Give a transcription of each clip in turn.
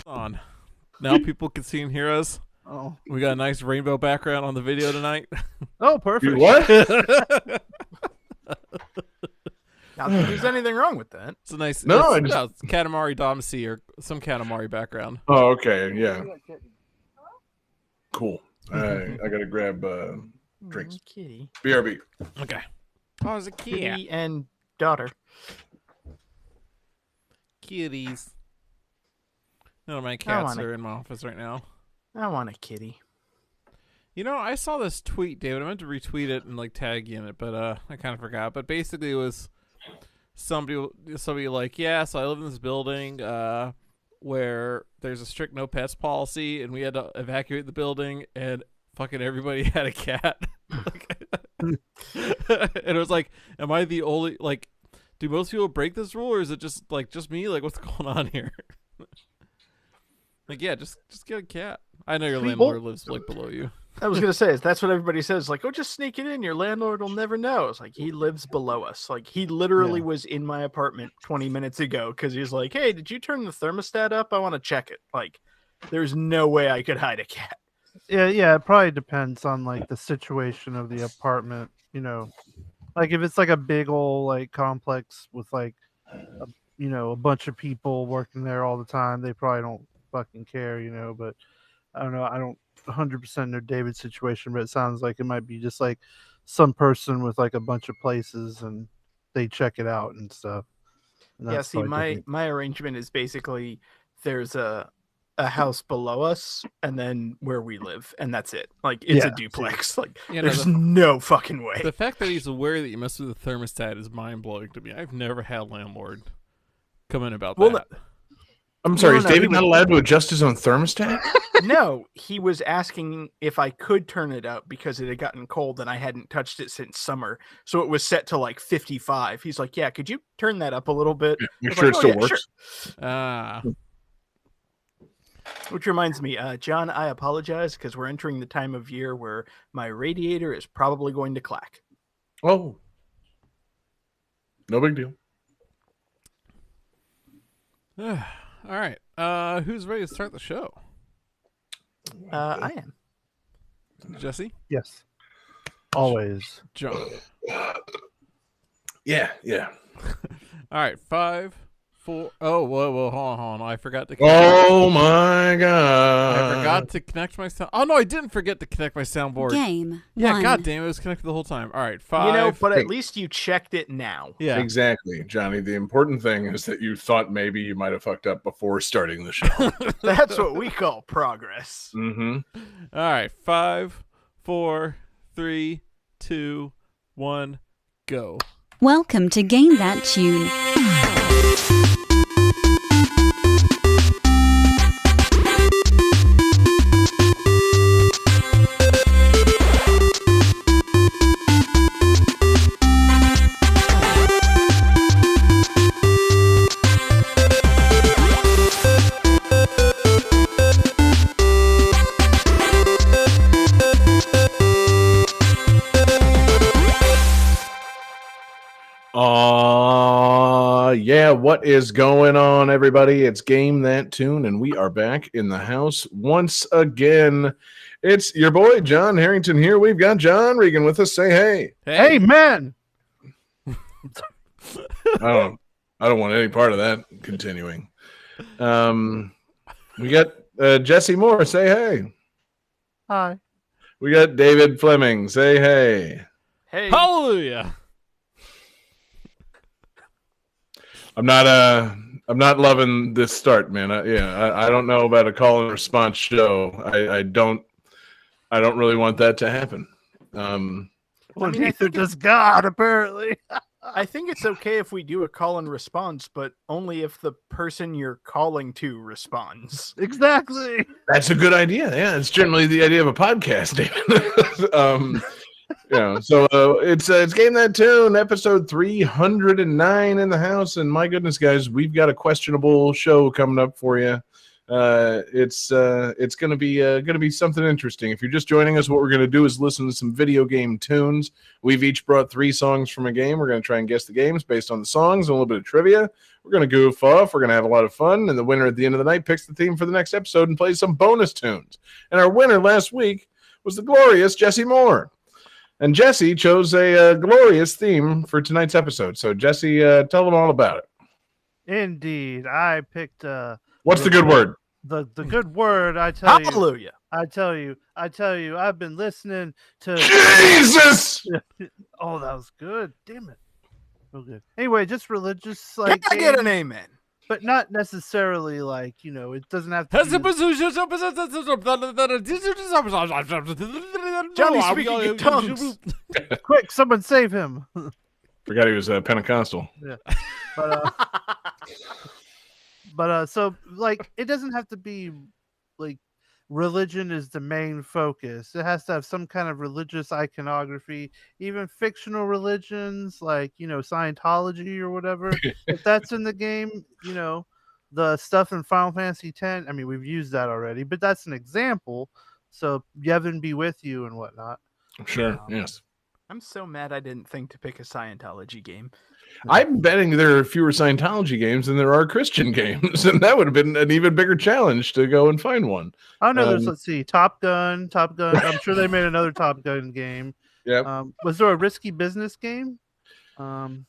On. Now people can see and hear us. Oh, We got a nice rainbow background on the video tonight. oh, perfect. What? I don't think there's anything wrong with that. It's a nice, No, it's Katamari Damacy or some Katamari background. Oh, okay, yeah. Cool. I gotta grab drinks. Kitty. BRB. Okay. Oh, it's a Kitty and daughter. Kitties. None of my cats want are in my office right now. I want a kitty. You know, I saw this tweet, David. I meant to retweet it and like tag you in it, but I kind of forgot. But basically, it was somebody like, yeah. So I live in this building where there's a strict no pets policy, and we had to evacuate the building, and fucking everybody had a cat. And it was like, am I the only like? Do most people break this rule, or is it just me? Like, what's going on here? Like, yeah, just get a cat. I know your landlord lives like below you. I was gonna say that's what everybody says. Like, oh, just sneak it in. Your landlord will never know. It's like he lives below us. Like he literally was in my apartment 20 minutes ago because he's like, "Hey, did you turn the thermostat up? I want to check it." Like, there's no way I could hide a cat. Yeah. It probably depends on like the situation of the apartment. You know, like if it's like a big old like complex with like, a bunch of people working there all the time, they probably don't fucking care. But I don't know. I don't 100% know David's situation, but it sounds like it might be just like some person with like a bunch of places and they check it out and stuff. And yeah, see, my arrangement is basically there's a house below us and then where we live, and that's it. Like it's a duplex. Like there's no fucking way. The fact that he's aware that you mess with the thermostat is mind blowing to me. I've never had a landlord come in about that. I'm sorry, is David not allowed to adjust his own thermostat? No, he was asking if I could turn it up because it had gotten cold and I hadn't touched it since summer. So it was set to like 55. He's like, yeah, could you turn that up a little bit? Yeah, make sure it still works. Sure. Which reminds me, John, I apologize because we're entering the time of year where my radiator is probably going to clack. Oh. No big deal. All right. Who's ready to start the show? I am. Jesse? Yes. Always. John. Yeah. All right. 5, 4. Oh, whoa. Hold on. I forgot to. Oh my god! I forgot to connect my sound. Oh no, I didn't forget to connect my soundboard. Game. Yeah, 1. god damn it, was connected the whole time. All right, 5. But at least you checked it now. Yeah, exactly, Johnny. The important thing is that you thought maybe you might have fucked up before starting the show. That's what we call progress. Mm-hmm. All right, 5, 4, 3, 2, 1, go. Welcome to Game That Tune. Yeah, what is going on, everybody? It's Game That Tune, and we are back in the house once again. It's your boy, John Harrington here. We've got John Regan with us. Say hey. Hey, man! I don't want any part of that continuing. We got Jesse Moore. Say hey. Hi. We got David Fleming. Say hey. Hey. Hallelujah. I'm not loving this start, man. I don't know about a call and response show. I don't really want that to happen. Well, neither does God, apparently. I think it's okay if we do a call and response, but only if the person you're calling to responds. Exactly. That's a good idea. Yeah, it's generally the idea of a podcast, David. So it's Game That Tune, episode 309 in the house, and my goodness, guys, we've got a questionable show coming up for you. It's gonna be something interesting. If you're just joining us, what we're gonna do is listen to some video game tunes. We've each brought 3 songs from a game. We're gonna try and guess the games based on the songs and a little bit of trivia. We're gonna goof off. We're gonna have a lot of fun, and the winner at the end of the night picks the theme for the next episode and plays some bonus tunes. And our winner last week was the glorious Jesse Moore. And Jesse chose a glorious theme for tonight's episode. So Jesse, tell them all about it. Indeed, I picked. What's the good word? The good word, I tell you. Hallelujah. I tell you, I've been listening to Jesus. Oh, that was good. Damn it. Real good. Anyway, just religious, like, Can I get an amen? but not necessarily like, it doesn't have to Johnny speaking in tongues. quick, someone save him. Forgot he was Pentecostal. Yeah. But so like it doesn't have to be like religion is the main focus. It has to have some kind of religious iconography, even fictional religions like, Scientology or whatever. If that's in the game, the stuff in Final Fantasy X, I mean, we've used that already, but that's an example. So Yevon be with you and whatnot. Sure, yes. I'm so mad I didn't think to pick a Scientology game. I'm betting there are fewer Scientology games than there are Christian games, and that would have been an even bigger challenge to go and find one. I know let's see, Top Gun. I'm sure they made another Top Gun game. Yeah. Was there a Risky Business game? I'm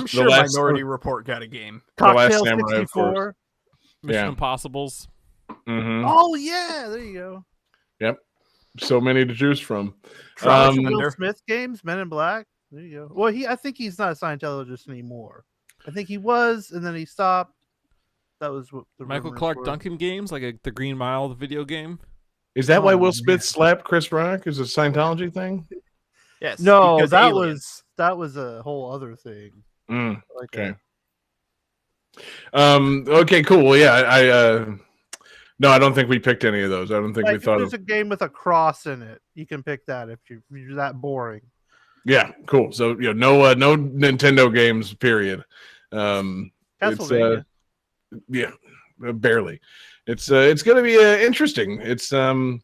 sure Minority Report got a game. Cocktail Samurai, 64. Mission Impossibles. Mm-hmm. Oh yeah, there you go. Yep. So many to choose from. Will Smith games, Men in Black. There you go. Well, I think he's not a Scientologist anymore. I think he was, and then he stopped. That was what the Michael rumors Clark were. Duncan games, like the Green Mile, the video game. Is that why Will Smith slapped Chris Rock? Is a Scientology thing? Yes. No, because that aliens. was a whole other thing. Okay. Okay, cool. Well, yeah, no, I don't think we picked any of those. I don't think we thought there's a game with a cross in it. You can pick that if you're that boring. Yeah, cool. So no Nintendo games. Period. Castlevania. Yeah, barely. It's going to be interesting. It's I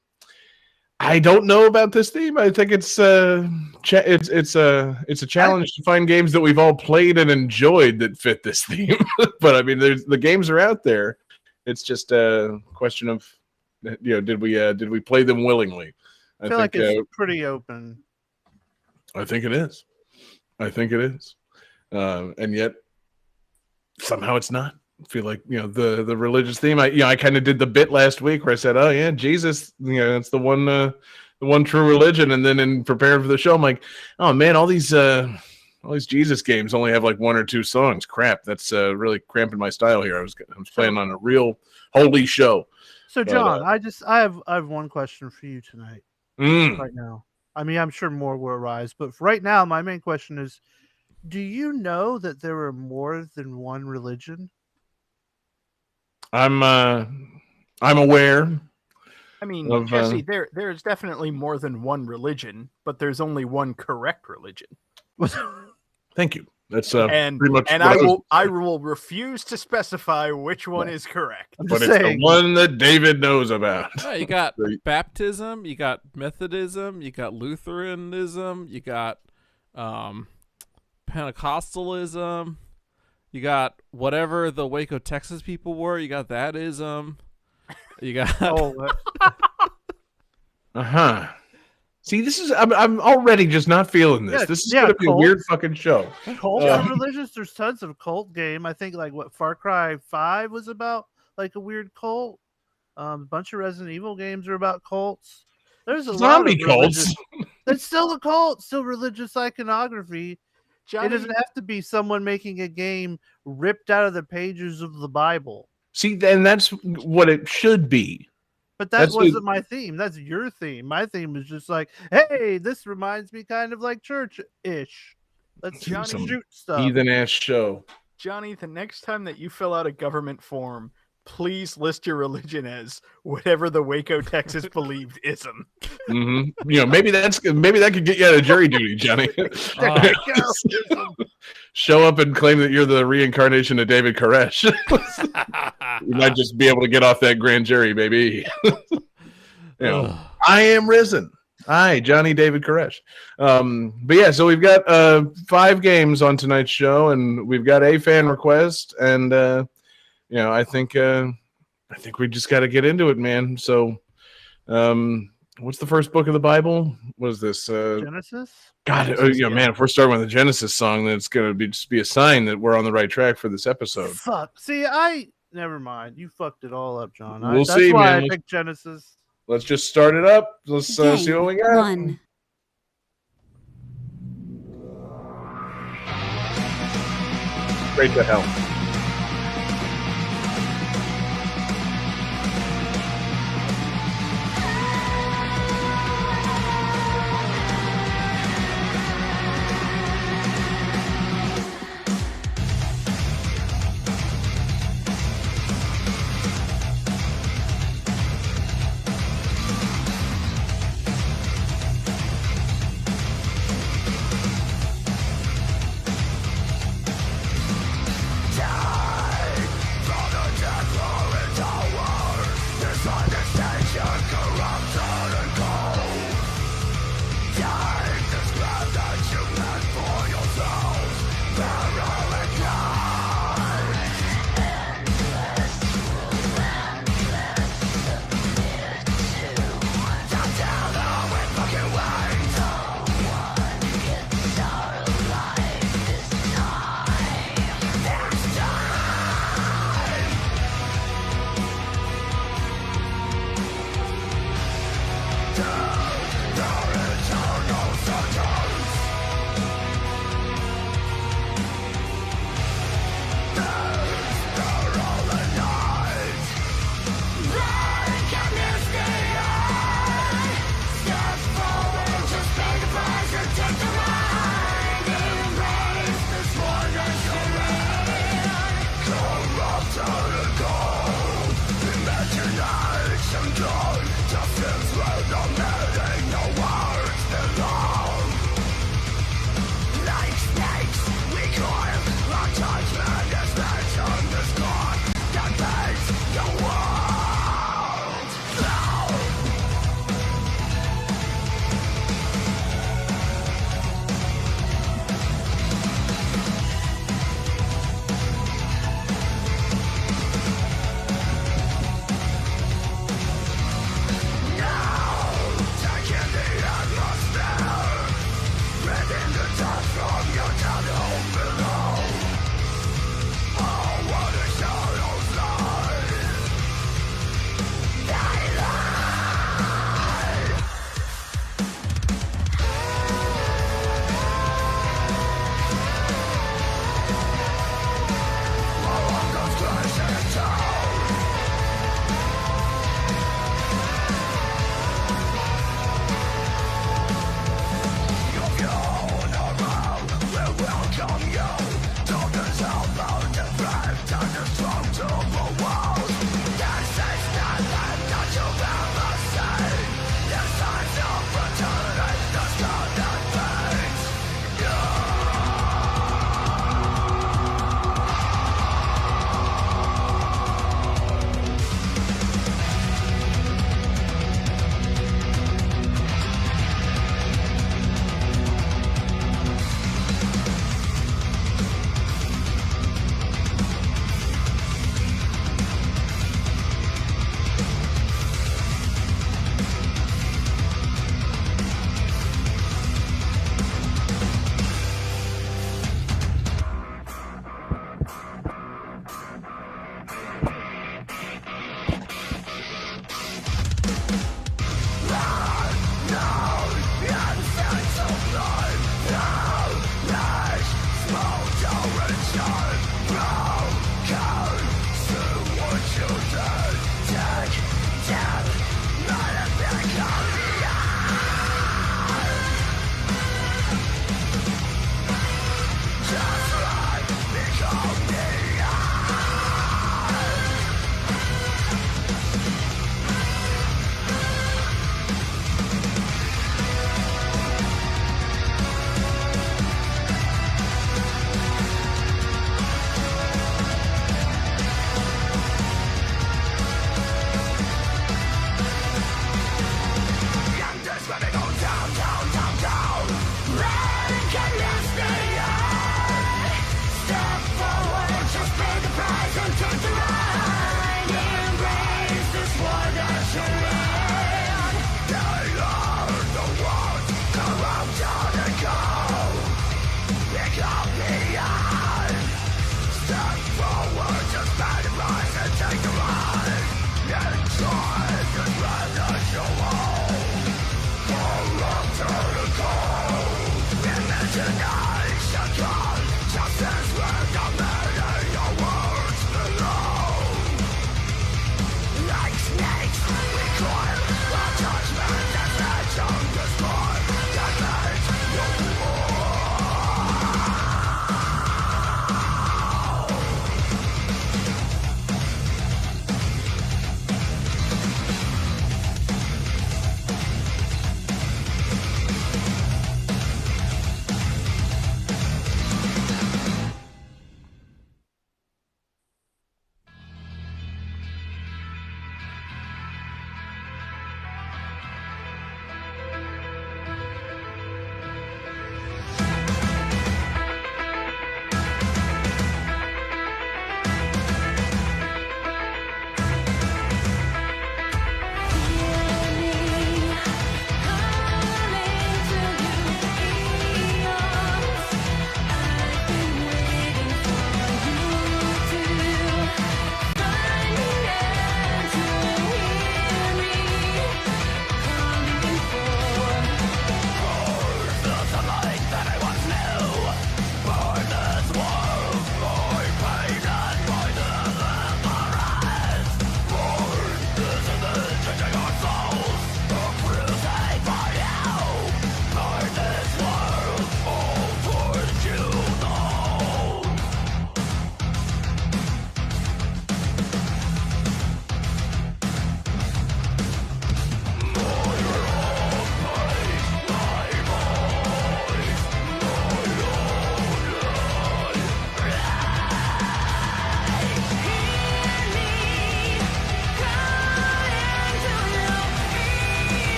don't know about this theme. I think it's a challenge to find games that we've all played and enjoyed that fit this theme. But I mean, the games are out there. It's just a question of did we play them willingly? I feel like it's pretty open. I think it is. And yet somehow it's not. I feel like the religious theme. I kind of did the bit last week where I said, "Oh yeah, Jesus, it's the one true religion." And then in preparing for the show, I'm like, "Oh man, all these Jesus games only have like 1 or 2 songs. Crap, that's really cramping my style here. I was playing on a real holy show." So John, I have one question for you tonight. Right now. I mean, I'm sure more will arise, but for right now, my main question is, do you know that there are more than one religion? I'm aware. I mean, Jesse, there's definitely more than one religion, but there's only one correct religion. Thank you. That's and pretty much. And I will refuse to specify which one is correct. But it's the one that David knows about. Yeah, you got baptism, you got Methodism, you got Lutheranism, you got Pentecostalism, you got whatever the Waco, Texas people were. You got that ism. You got See, this is I'm already just not feeling this. Yeah, this is gonna be a weird fucking show. Cult religious. There's tons of cult game. I think like what Far Cry 5 was about, like a weird cult. A bunch of Resident Evil games are about cults. There's a zombie lot of cults. It's still a cult, still religious iconography. Johnny, it doesn't have to be someone making a game ripped out of the pages of the Bible. See, then that's what it should be. But that wasn't my theme. That's your theme. My theme was just like, hey, this reminds me kind of like church-ish. Let's shoot stuff. Heathen-ass show. Johnny, the next time that you fill out a government form, please list your religion as whatever the Waco, Texas believed ism. Mm-hmm. Maybe that could get you out of jury duty, Johnny. Show up and claim that you're the reincarnation of David Koresh. You might just be able to get off that grand jury, baby. I am risen. Hi, Johnny David Koresh. But yeah, so we've got 5 games on tonight's show, and we've got a fan request, and I think we just got to get into it, man. So, what's the first book of the Bible? What is this? Genesis. God, man, if we're starting with a Genesis song, then it's gonna be a sign that we're on the right track for this episode. Fuck. See, never mind. You fucked it all up, John. We'll see, that's why man. I picked Genesis. Let's just start it up. Let's see what we got. 1. Straight to hell.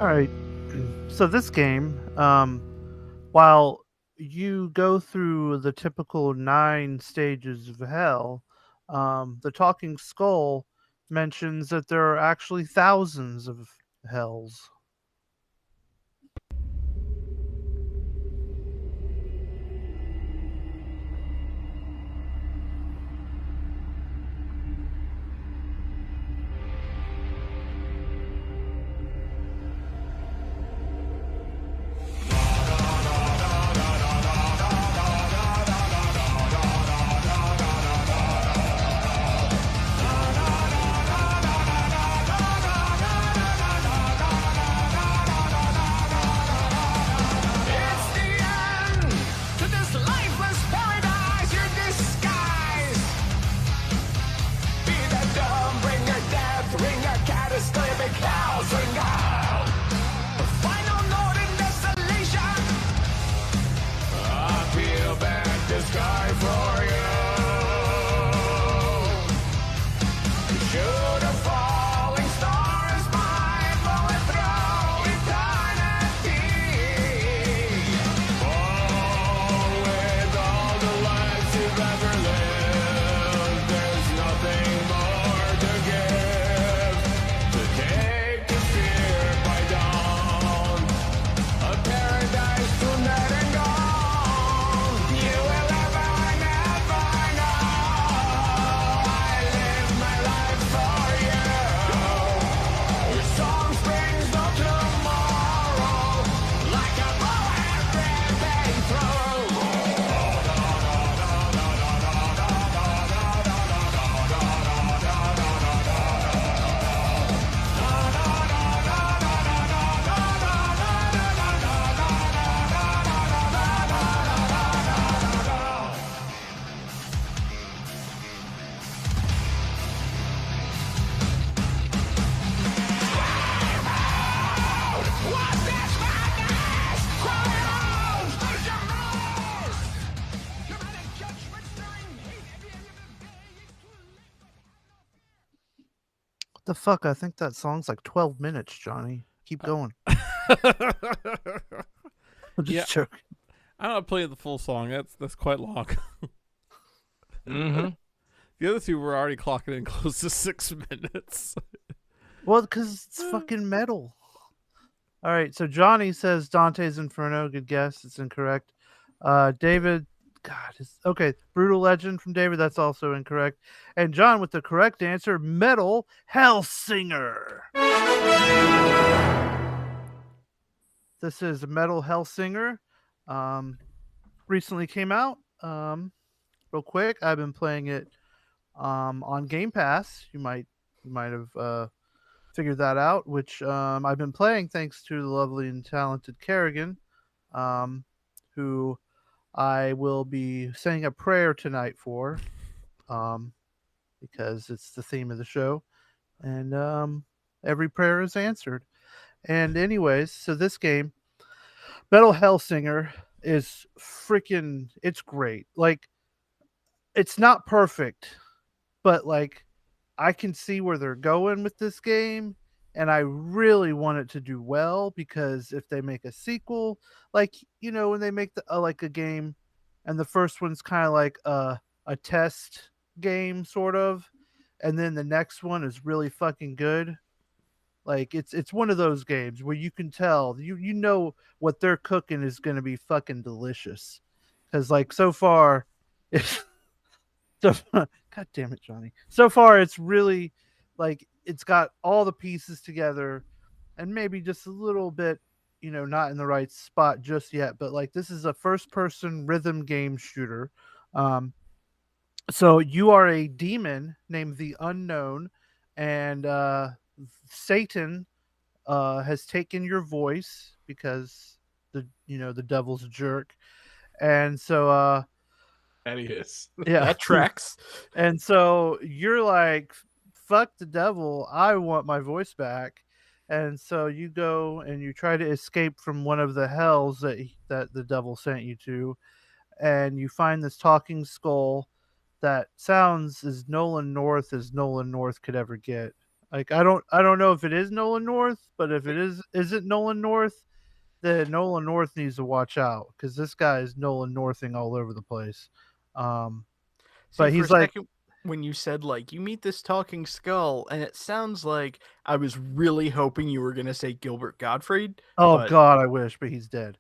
All right. So this game, while you go through the typical 9 stages of hell, the Talking Skull mentions that there are actually thousands of hells. It's the end to this lifeless paradise you disguise. Be the dumb, bring your death, ring your catastrophic house ring out. A final note in desolation. I peel back the sky for you. Shoot a falling star is my bullet through eternity. Oh, with all the lives you've ever lived, there's nothing more to give. To take the fear by dawn, a paradise to let and gone. You will never know. I live my life for you. Your song springs no tomorrow, like a bullet ripping through. What's this madness? Cry out! There's your remorse! Dramatic judgment stirring hate. What the fuck? I think that song's like 12 minutes, Johnny. Keep going. I'm just Yeah. joking. I'm not playing the full song. That's quite long. Mm-hmm. The other two were already clocking in close to 6 minutes. Well, because it's fucking metal. All right, so Johnny says Dante's Inferno. Good guess. It's incorrect. David, God, okay. Brutal Legend from David. That's also incorrect. And John with the correct answer, Metal Hellsinger. This is Metal Hellsinger. Recently came out. Real quick, I've been playing it on Game Pass. You might have figured that out, which I've been playing thanks to the lovely and talented Kerrigan, who I will be saying a prayer tonight for, because it's the theme of the show, and every prayer is answered. And anyways, so this game, Metal Hellsinger, is freaking, it's great. Like, it's not perfect, but like, I can see where they're going with this game, and I really want it to do well, because if they make a sequel, like, when they make like a game, and the first one's kind of like a test game sort of, and then the next one is really fucking good. Like, it's one of those games where you can tell you know what they're cooking is going to be fucking delicious, because like so far, it's so God damn it, Johnny. So far, it's really like it's got all the pieces together, and maybe just a little bit, not in the right spot just yet. But like, this is a first-person rhythm game shooter. So you are a demon named the Unknown, and Satan has taken your voice because the devil's a jerk, and so That he is. yeah, That tracks. and so you're like, fuck the devil, I want my voice back. And so you go and you try to escape from one of the hells that the devil sent you to, and you find this talking skull that sounds as Nolan North could ever get. Like I don't know if it is Nolan North, but if it isn't Nolan North, then Nolan North needs to watch out because this guy is Nolan Northing all over the place. Um, See, but for a he's like, second, when you said like you meet this talking skull, and it sounds like I was really hoping you were gonna say Gilbert Gottfried. oh but God, I wish, but he's dead.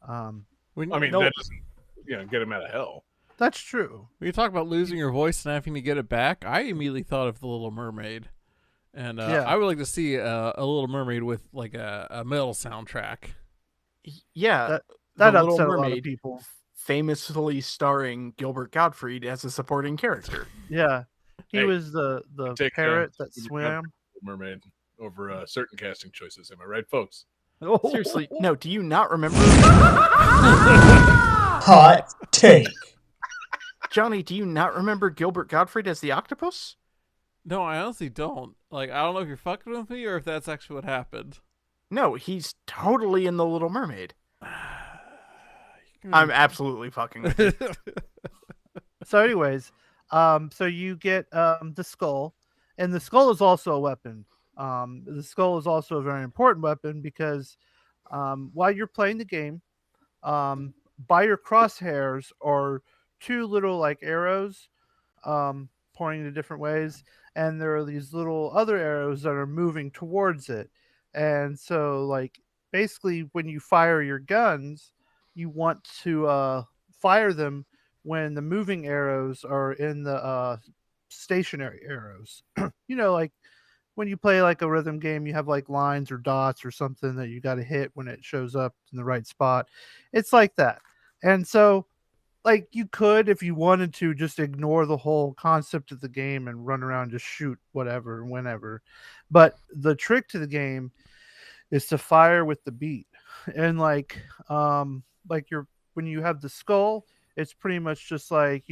Um, When I mean, no, that doesn't, get him out of hell. that's true. when you talk about losing your voice and having to get it back, I immediately thought of The Little Mermaid, and Yeah. I would like to see a Little Mermaid with like a metal soundtrack. yeah, That The that Little upset a lot of Mermaid, people. famously starring Gilbert Gottfried as a supporting character. Yeah, he Hey, was the take, parrot that Gilbert swam. Mermaid over certain casting choices. Am I right, folks? Seriously, no. Do you not remember, Hot take. Johnny? Do you not remember Gilbert Gottfried as the octopus? No, I honestly don't. Like, I don't know if you're fucking with me or if that's actually what happened. No, he's totally in The Little Mermaid. I'm absolutely fucking with you. So, anyways, so you get the skull, and the skull is also a weapon. The skull is also a very important weapon because while you're playing the game, by your crosshairs are two little like arrows pointing to different ways, and there are these little other arrows that are moving towards it. And so, like, basically, when you fire your guns, you want to fire them when the moving arrows are in the stationary arrows. Like when you play like a rhythm game, you have like lines or dots or something that you got to hit when it shows up in the right spot. It's like that. And so, like, you could, if you wanted to, just ignore the whole concept of the game and run around, just shoot whatever, whenever. But the trick to the game is to fire with the beat. And like you're when you have the skull, it's pretty much just like,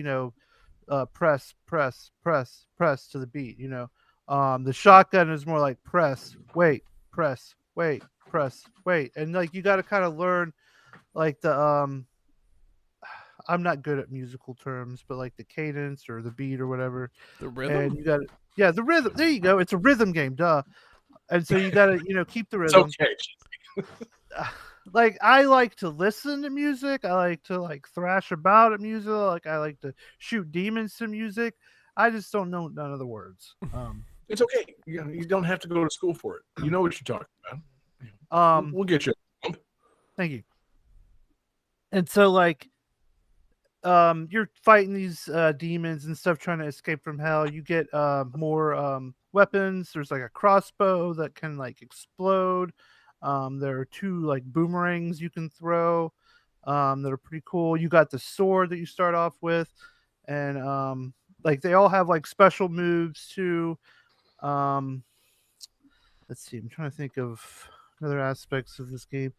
press, press, press, press to the beat. The shotgun is more like press, wait, press, wait, press, wait, and like you got to kind of learn like the I'm not good at musical terms, but like the cadence or the beat or whatever. The rhythm? And you got to, yeah, the rhythm. There you go. It's a rhythm game, duh. And so you got to, keep the It's rhythm. okay. Like I like to listen to music. I like to like thrash about at music. Like I like to shoot demons to music. I just don't know none of the words. It's okay. You don't have to go to school for it. You know what you're talking about. We'll get you. Thank you. And so like you're fighting these demons and stuff trying to escape from hell. You get more weapons. There's like a crossbow that can like explode. There are two like boomerangs you can throw that are pretty cool. You got the sword that you start off with, and like they all have like special moves too. Let's see, I'm trying to think of other aspects of this game.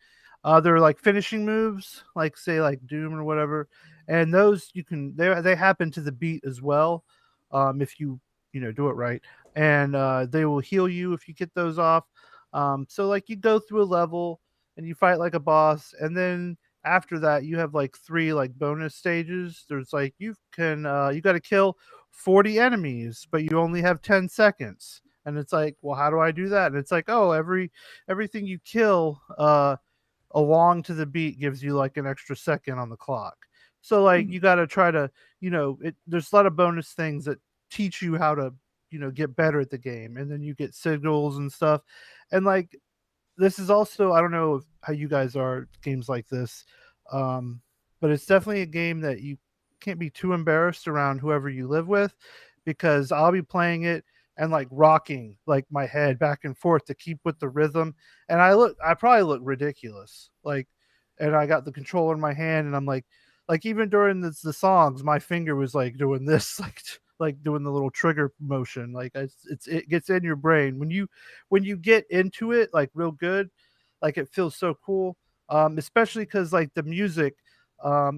They're like finishing moves, like say like Doom or whatever, and those you can they happen to the beat as well, if you do it right, and they will heal you if you get those off. So like you go through a level and you fight like a boss, and then after that you have like 3 like bonus stages. There's like you got to kill 40 enemies, but you only have 10 seconds. And it's like, well, how do I do that? And it's like, oh, everything you kill along to the beat gives you like an extra second on the clock. So like you got to try to, there's a lot of bonus things that teach you how to, get better at the game. And then you get signals and stuff. And like, this is also, I don't know how you guys are at games like this, but it's definitely a game that you can't be too embarrassed around whoever you live with, because I'll be playing it and like rocking like my head back and forth to keep with the rhythm, and I probably look ridiculous, like, and I got the controller in my hand and I'm like even during the songs my finger was like doing this, like doing the little trigger motion, like it gets in your brain when you get into it like real good, like it feels so cool, especially because like the music,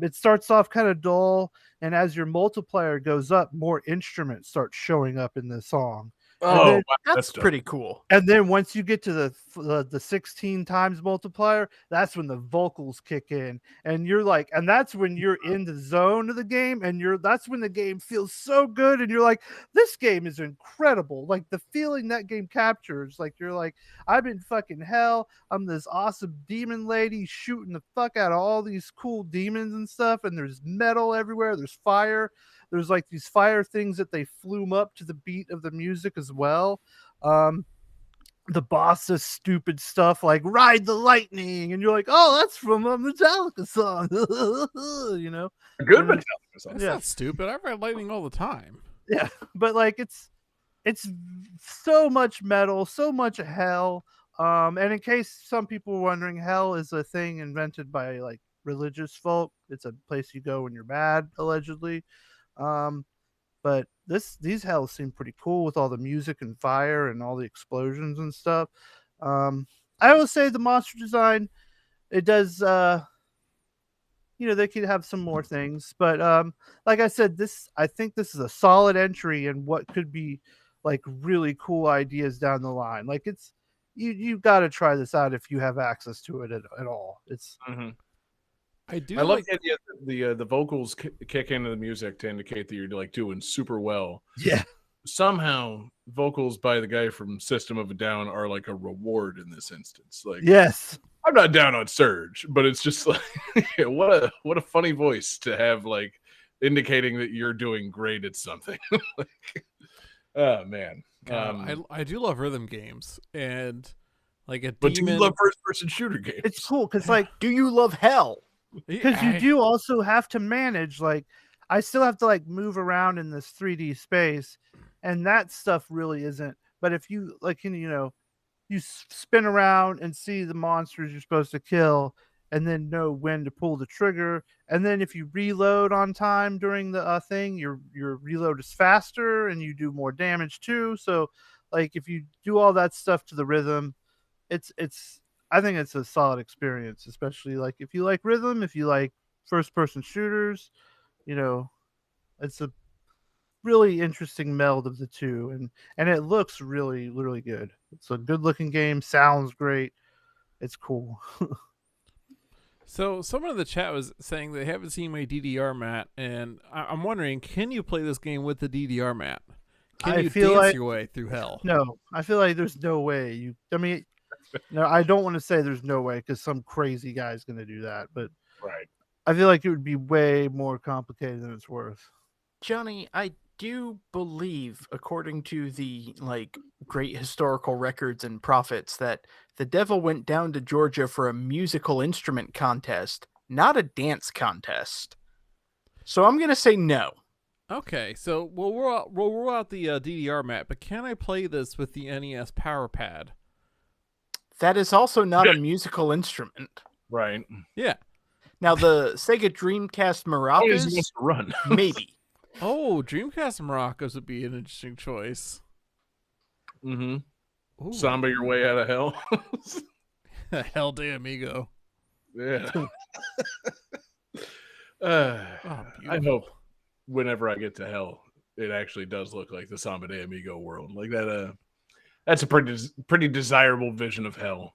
it starts off kind of dull, and as your multiplier goes up, more instruments start showing up in the song. Oh, then- wow, That's dope. pretty cool. And then once you get to the 16 times multiplier, that's when the vocals kick in, and you're like, and that's when you're in the zone of the game, and that's when the game feels so good, and you're like, this game is incredible. Like the feeling that game captures, like you're like, I'm in fucking hell. I'm this awesome demon lady shooting the fuck out of all these cool demons and stuff, and there's metal everywhere. There's fire. There's like these fire things that they flume up to the beat of the music as well. The boss says stupid stuff like "ride the lightning," and you're like, "Oh, that's from a Metallica song," you know. A good And Metallica song. That's Yeah. not stupid. I ride lightning all the time. Yeah, but like it's so much metal, so much hell. And in case some people were wondering, hell is a thing invented by like religious folk. It's a place you go when you're bad, allegedly. But these hells seem pretty cool with all the music and fire and all the explosions and stuff. I will say the monster design, it does they could have some more things, but like I said, I think this is a solid entry in what could be like really cool ideas down the line. Like it's you got to try this out if you have access to it at all. It's Mhm. I do I love like the idea that the vocals kick into the music to indicate that you're like doing super well. yeah. Somehow, vocals by the guy from System of a Down are like a reward in this instance. Like, Yes. I'm not down on Surge, but it's just like what a funny voice to have, like indicating that you're doing great at something. Like, oh man. I do love rhythm games, and like a But demon. do you love first-person shooter games? It's cool because like Do you love hell? because you do also have to manage, like I still have to like move around in this 3D space, and that stuff really isn't. But if you like can you spin around and see the monsters you're supposed to kill, and then know when to pull the trigger, and then if you reload on time during the thing, your reload is faster and you do more damage too. So like if you do all that stuff to the rhythm, it's I think it's a solid experience, especially like if you like rhythm, if you like first person shooters, it's a really interesting meld of the two, and it looks really, really good. It's a good looking game, sounds great. It's cool. So someone in the chat was saying they haven't seen my DDR mat, and I'm wondering, can you play this game with the DDR mat? Can I you feel dance like- your way through hell? No, I feel like there's no way no, I don't want to say there's no way because some crazy guy's going to do that, but Right. I feel like it would be way more complicated than it's worth. Johnny, I do believe, according to the great historical records and prophets, that the devil went down to Georgia for a musical instrument contest, not a dance contest. So I'm gonna say no. Okay, so we'll roll out the DDR mat, but can I play this with the NES Power Pad? That is also not a musical instrument. Right. Yeah. Now the Sega Dreamcast How is it maracas, supposed to run? maybe. Oh, Dreamcast maracas would be an interesting choice. Mm-hmm. Ooh. Samba your way out of hell. Hell de amigo. Yeah. Oh, I beautiful. hope whenever I get to hell, it actually does look like the Samba de Amigo world. Like that. That's a pretty desirable vision of hell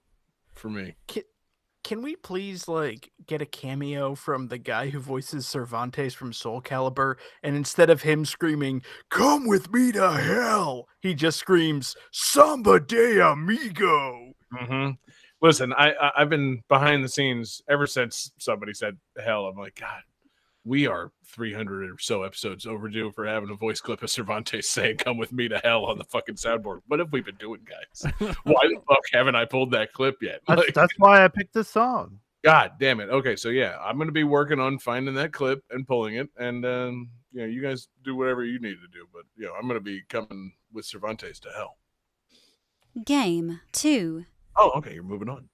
for me. Can we please get a cameo from the guy who voices Cervantes from Soul Calibur, and instead of him screaming "Come with me to hell," he just screams "Samba de amigo." Mm-hmm. Listen, I've been behind the scenes ever since somebody said hell. I'm like, God, we are 300 or so episodes overdue for having a voice clip of Cervantes saying "Come with me to hell" on the fucking soundboard. What have we been doing, guys? Why the fuck haven't I pulled that clip yet? That's why I picked this song. God damn it. Okay, so yeah, I'm gonna be working on finding that clip and pulling it, and you guys do whatever you need to do, but I'm gonna be coming with Cervantes to hell. Game 2. Oh, okay, you're moving on.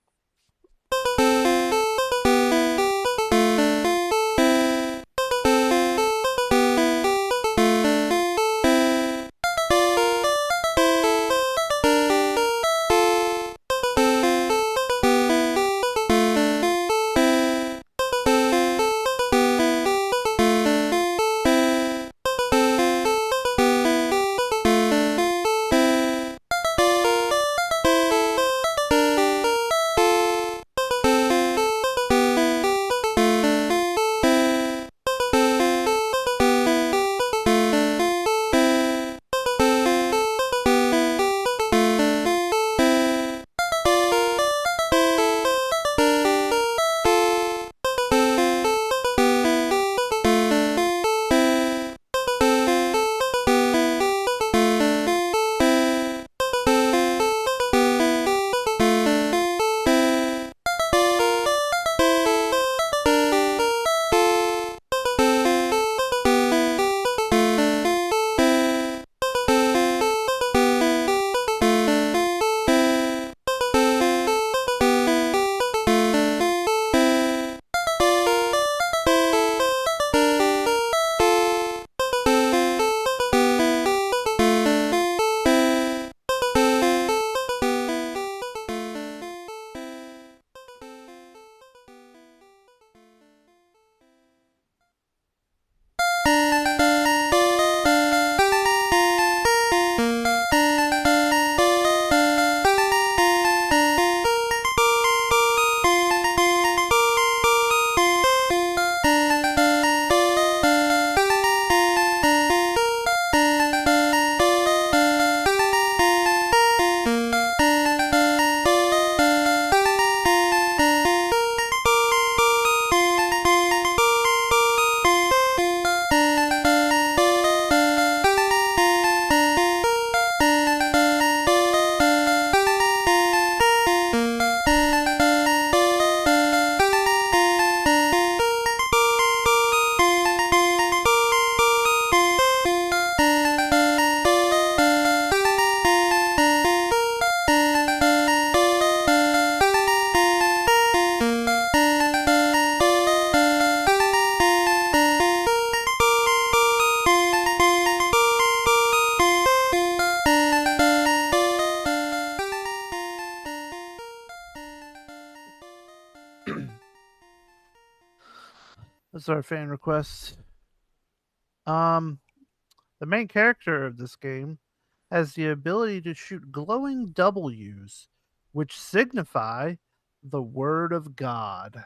What's our fan request? The main character of this game has the ability to shoot glowing W's, which signify the word of God.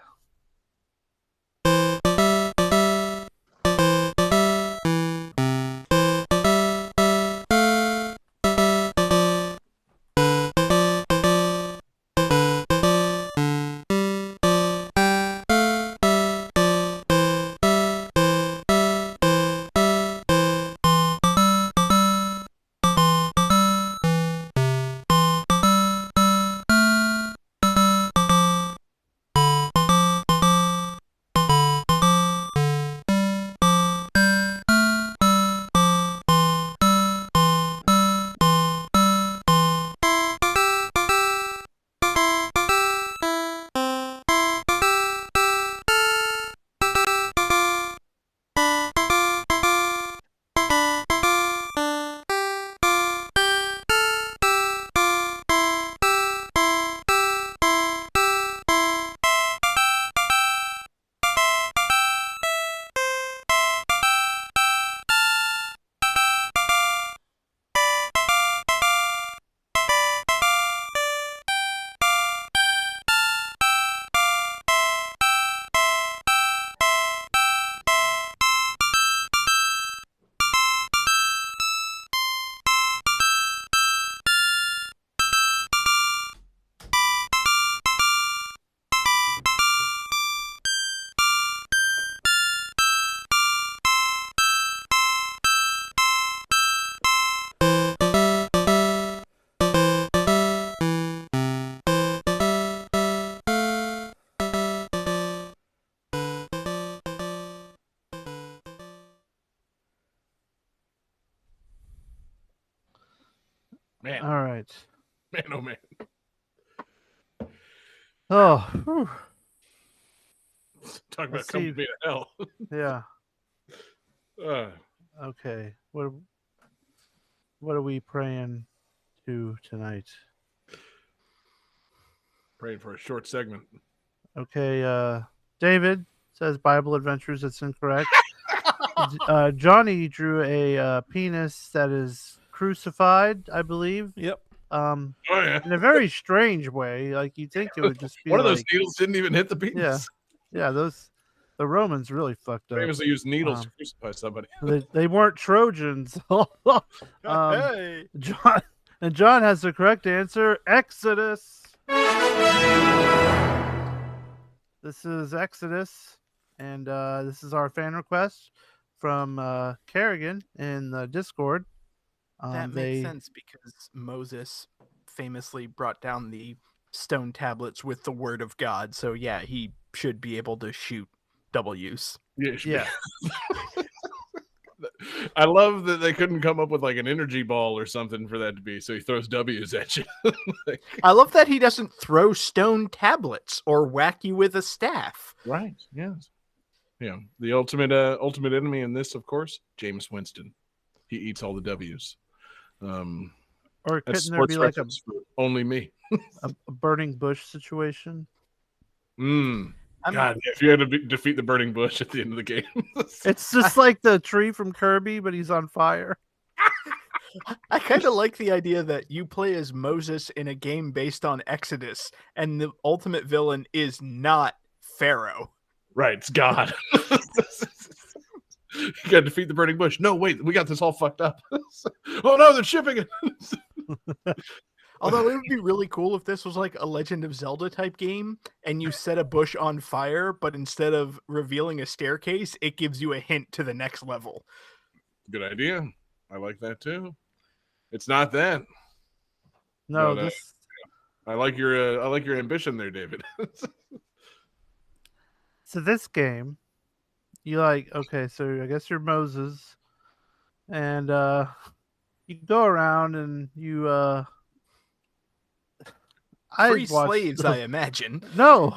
Man, All right. man, oh man. Oh, whew. Talk about Let's come see. to me to hell. Yeah. Uh, Okay. What are we praying to tonight? praying for a short segment. Okay. David says Bible Adventures. That's incorrect. Johnny drew a penis that is crucified, I believe. Yep. Oh yeah. In a very strange way. Like you'd think it would just be One of like, those needles didn't even hit the penis. yeah, the Romans really fucked up. Famously used needles Um, to crucify somebody. They weren't Trojans. Hey. John has the correct answer. Exodus. This is Exodus, and this is our fan request from Kerrigan in the Discord. That makes sense because Moses famously brought down the stone tablets with the word of God. So yeah, he should be able to shoot W's. Yeah. it should be. Yeah, I love that they couldn't come up with like an energy ball or something for that to be. So he throws W's at you. Like, I love that he doesn't throw stone tablets or whack you with a staff. right. Yes. Yeah. The ultimate enemy in this, of course, James Winston. He eats all the W's. or That's couldn't there sports be like reference for only me. a burning bush situation? God, if you had to defeat the burning bush at the end of the game. It's just like the tree from Kirby, but he's on fire. I kind of like the idea that you play as Moses in a game based on Exodus, and the ultimate villain is not Pharaoh. Right, it's God. You got to defeat the burning bush. No, wait, we got this all fucked up. Oh no, they're shipping it. Although it would be really cool if this was like a Legend of Zelda type game and you set a bush on fire, but instead of revealing a staircase, it gives you a hint to the next level. Good idea. I like that too. It's not that. No, But, this I like your ambition there, David. so this game, you okay, so I guess you're Moses, and you go around and you Free slaves, I imagine. No,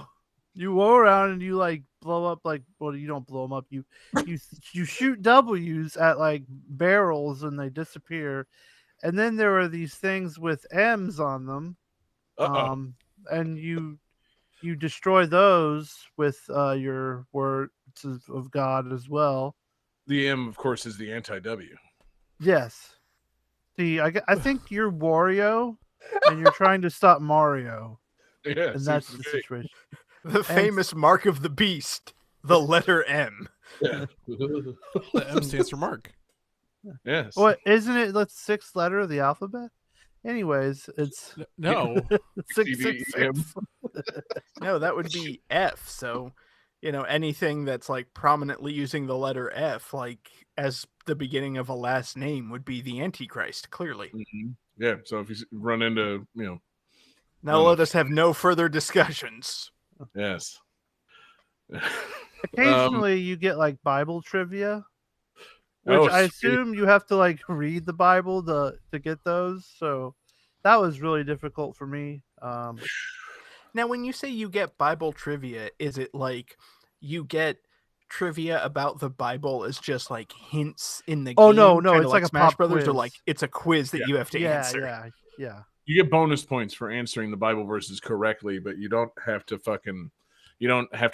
you go around and you blow up you don't blow them up. You shoot W's at barrels and they disappear, and then there are these things with M's on them, and you destroy those with your word of God as well. The M, of course, is the anti-W. Yes. I think you're Wario, and you're trying to stop Mario, Yeah, and seems that's to the be. situation. The famous mark of the beast, the letter M. Yeah. The M stands for Mark. Yes. What isn't it? That's 6th letter of the alphabet. Anyways, it's No. 666. No, that would be F. So, anything that's like prominently using the letter F, like as the beginning of a last name, would be the Antichrist, clearly. Mhm. Yeah. So if you run into, Now let us have no further discussions. yes. Occasionally, you get like Bible trivia, which Oh, I sweet. assume you have to like read the Bible to get those. So that was really difficult for me. Now, when you say you get Bible trivia, is it like you get trivia about the Bible as just like hints in the Oh, game? no, kinda it's like a Smash pop Brothers, or quiz. like it's a quiz that you have to Yeah, answer. yeah. You get bonus points for answering the Bible verses correctly, but you don't have to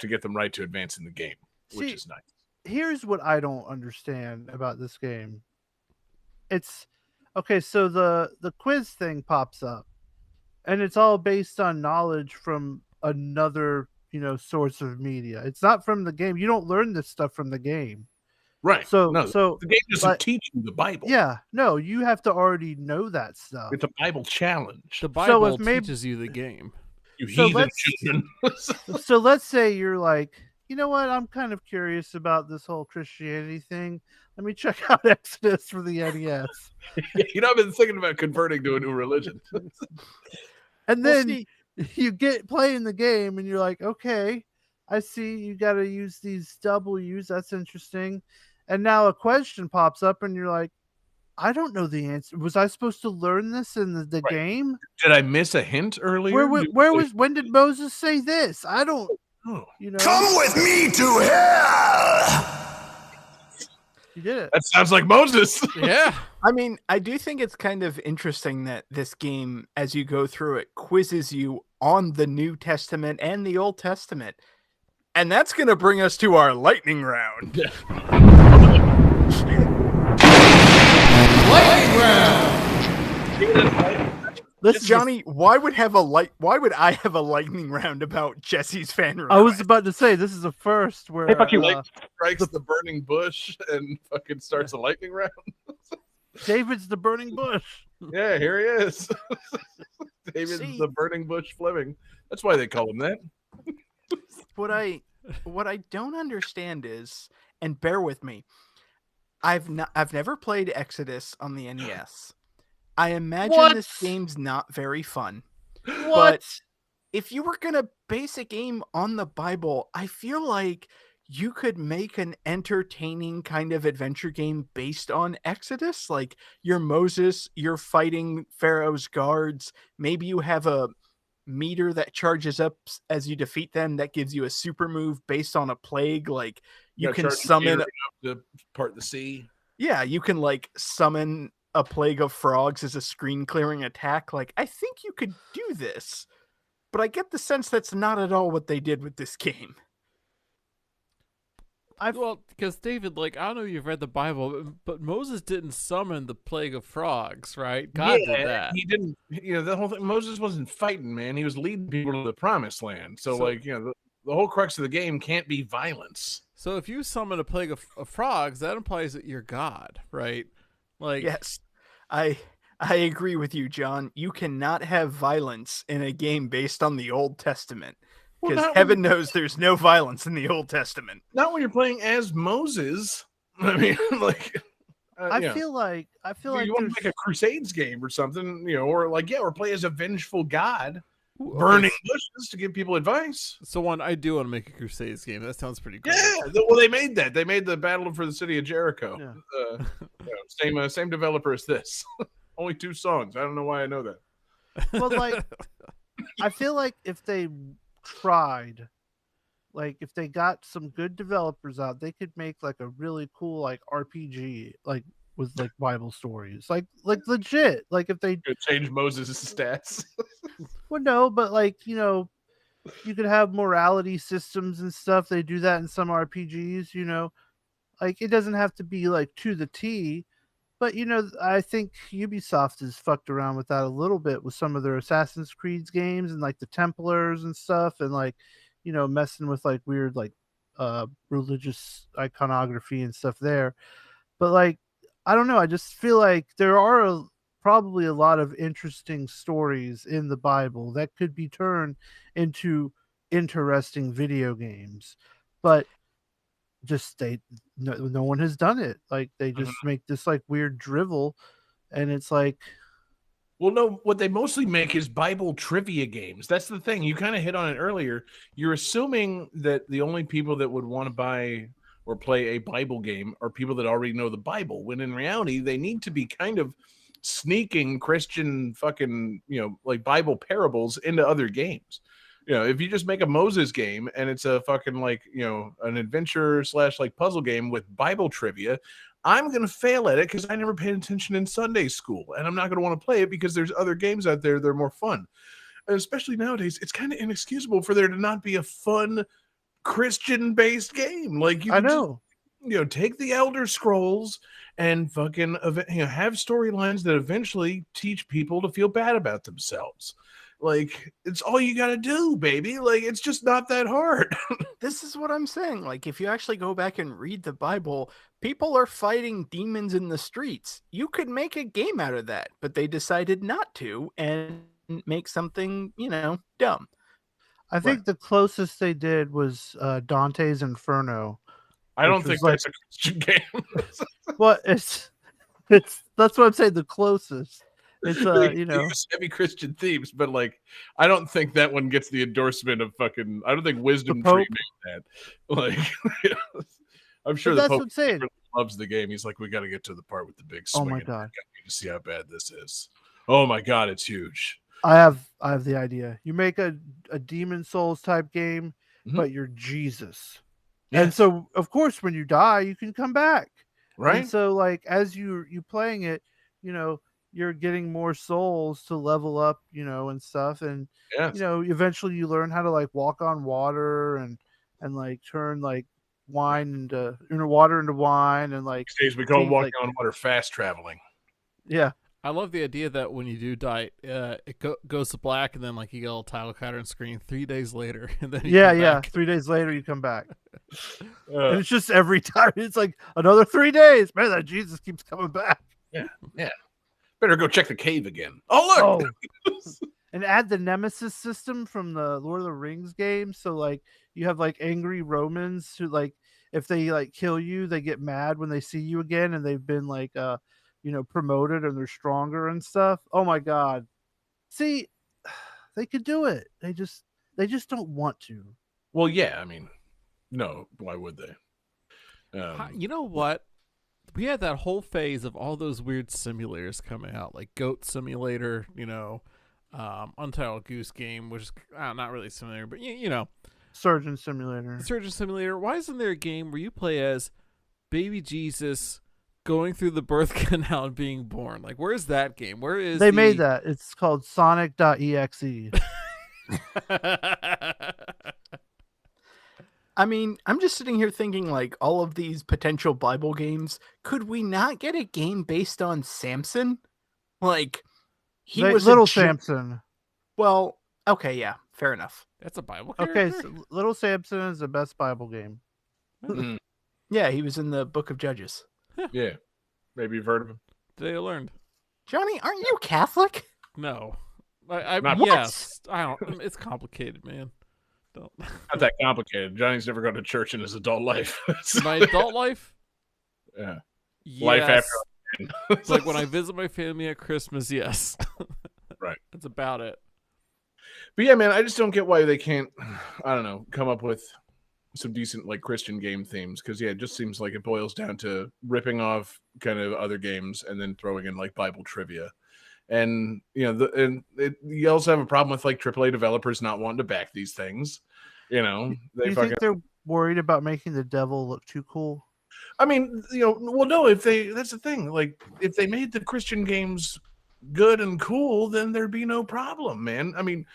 get them right to advance in the game, which See, is nice. Here's what I don't understand about this game. It's okay, so the quiz thing pops up, and it's all based on knowledge from another, source of media. It's not from the game. You don't learn this stuff from the game. Right. So the game doesn't but- teach you the Bible. Yeah, no, you have to already know that stuff. It's a Bible challenge. The Bible maybe- teaches you the game. You so heathen children. So let's say you're like, you know what? I'm kind of curious about this whole Christianity thing. Let me check out Exodus for the NES. I've been thinking about converting to a new religion. And Well, then see- you get playing the game and you're like, okay, I see you got to use these W's. That's interesting. And now a question pops up and you're like, I don't know the answer. Was I supposed to learn this in the Right. game? Did I miss a hint earlier? When did Moses say this? I don't, Oh, Come with me to hell! you did it. that sounds like Moses. Yeah. I mean, I do think it's kind of interesting that this game, as you go through it, quizzes you on the New Testament and the Old Testament. And that's going to bring us to our lightning round. Listen, Johnny, why would I have a lightning round about Jesse's fan request? I was about to say this is a first where Strikes the burning bush and fucking starts a lightning round. David's the burning bush. Yeah, here he is. David's See? the burning bush Fleming. That's why they call him that. What I don't understand is, and bear with me, I've never played Exodus on the NES. I imagine this game's not very fun. But if you were gonna base a game on the Bible, I feel like you could make an entertaining kind of adventure game based on Exodus. Like you're Moses, you're fighting Pharaoh's guards. Maybe you have a meter that charges up as you defeat them that gives you a super move based on a plague. Like you can summon to part the sea. Yeah, you can like summon a plague of frogs as a screen clearing attack. Like I think you could do this, but I get the sense that's not at all what they did with this game. Well, because David, like, I don't know if you've read the Bible, but Moses didn't summon the plague of frogs, right? God did that. He didn't. The whole thing. Moses wasn't fighting, man. He was leading people to the promised land. So like, the whole crux of the game can't be violence. So if you summon a plague of frogs, that implies that you're God, right? Like, Yes, I agree with you, John. You cannot have violence in a game based on the Old Testament. Because heaven knows there's no violence in the Old Testament. Not when you're playing as Moses. I mean, like, I feel like you want to make a Crusades game or something, or play as a vengeful god, burning bushes to give people advice. So I do want to make a Crusades game. That sounds pretty cool. Yeah, well, they made that. They made the Battle for the City of Jericho. Yeah. Same developer as this. Only 2 songs. I don't know why I know that. Well, like, I feel like if they tried, like if they got some good developers out, they could make like a really cool like RPG, like with like Bible stories, like legit. Like if they Could change Moses' stats. well, no, but like you could have morality systems and stuff. They do that in some RPGs, you know. Like it doesn't have to be like to the T, but you know, I think Ubisoft has fucked around with that a little bit with some of their Assassin's Creed games and like the Templars and stuff, and like, you know, messing with like weird like religious iconography and stuff there. But like, I don't know, I just feel like there are probably a lot of interesting stories in the Bible that could be turned into interesting video games. But just no one has done it. Like they just make this like weird drivel, and it's like, Well, no, what they mostly make is Bible trivia games. That's the thing. You kind of hit on it earlier. You're assuming that the only people that would want to buy or play a Bible game are people that already know the Bible, when in reality, they need to be kind of sneaking Christian fucking, you know, like Bible parables into other games. You know, if you just make a Moses game and it's a fucking like, you know, an adventure / like puzzle game with Bible trivia, I'm going to fail at it because I never paid attention in Sunday school, and I'm not going to want to play it because there's other games out there that are more fun. And especially nowadays, it's kind of inexcusable for there to not be a fun Christian-based game. Like you I could just, know. you know, take the Elder Scrolls and fucking, you know, have storylines that eventually teach people to feel bad about themselves. Like, it's all you got to do, baby. Like, it's just not that hard. This is what I'm saying. Like, if you actually go back and read the Bible, people are fighting demons in the streets. You could make a game out of that, but they decided not to and make something, you know, dumb. I think the closest they did was Dante's Inferno. I don't which think was that's a Christian game. Well, it's that's what I'm saying. The closest. It's They you know, use heavy Christian themes, but like, I don't think that one gets the endorsement of fucking. I don't think Wisdom The Tree Pope. made that. Like, I'm sure But the that's Pope what I'm saying. really loves the game. He's like, we got to get to the part with the big Oh swing. my and God. to see how bad this is. Oh my God, it's huge. I have the idea. You make a Demon Souls type game, Mhm. but you're Jesus. Yes. And so of course when you die, you can come back. Right? And so like as you playing it, you know, you're getting more souls to level up, you know, and stuff. And Yes. you know, eventually you learn how to like walk on water and like turn like wine into water into wine and like These days we call see, walking like, on water fast traveling. yeah. I love the idea that when you do die, it goes to black, and then like you get a little title card on screen 3 days later, and then you Yeah, come yeah. back. 3 days later you come back. And Uh, it's just every time it's like another 3 days. Man, that Jesus keeps coming back. yeah. Better go check the cave again. Oh look. Oh. And add the Nemesis system from the Lord of the Rings game. So like you have like angry Romans who like if they like kill you, they get mad when they see you again and they've been like you know, promoted and they're stronger and stuff. Oh my God. See, they could do it. They just don't want to. Well, yeah. I mean, no. Why would they? You know what? We had that whole phase of all those weird simulators coming out, like Goat Simulator, you know, Untitled Goose Game, which is not really simulator, but you know, Surgeon Simulator. Surgeon Simulator. Why isn't there a game where you play as baby Jesus going through the birth canal and being born? Like, where is that game? Where is They made that. It's called Sonic.exe. I mean, I'm just sitting here thinking, like, all of these potential Bible games, could we not get a game based on Samson? Like, he was Little a Samson. Well, okay, yeah, fair enough. That's a Bible character? Okay, so Little Samson is the best Bible game. Mm, Yeah, he was in the Book of Judges. yeah. Maybe you've heard of him. Today I learned. Johnny, aren't you Catholic? No. I Not- yes. I don't. It's complicated, man. Don't. Not that complicated. Johnny's never gone to church in his adult life. My adult life? Yeah. Yes. Life after. It's like when I visit my family at Christmas, yes. Right. That's about it. But yeah, man, I just don't get why they can't, I don't know, come up with some decent like Christian game themes, because yeah, it just seems like it boils down to ripping off kind of other games and then throwing in like Bible trivia. And you know, you also have a problem with like AAA developers not wanting to back these things. You know, Do they you fucking. think they're worried about making the devil look too cool? I mean, you know, well, no. That's the thing. Like, if they made the Christian games good and cool, then there'd be no problem, man. I mean,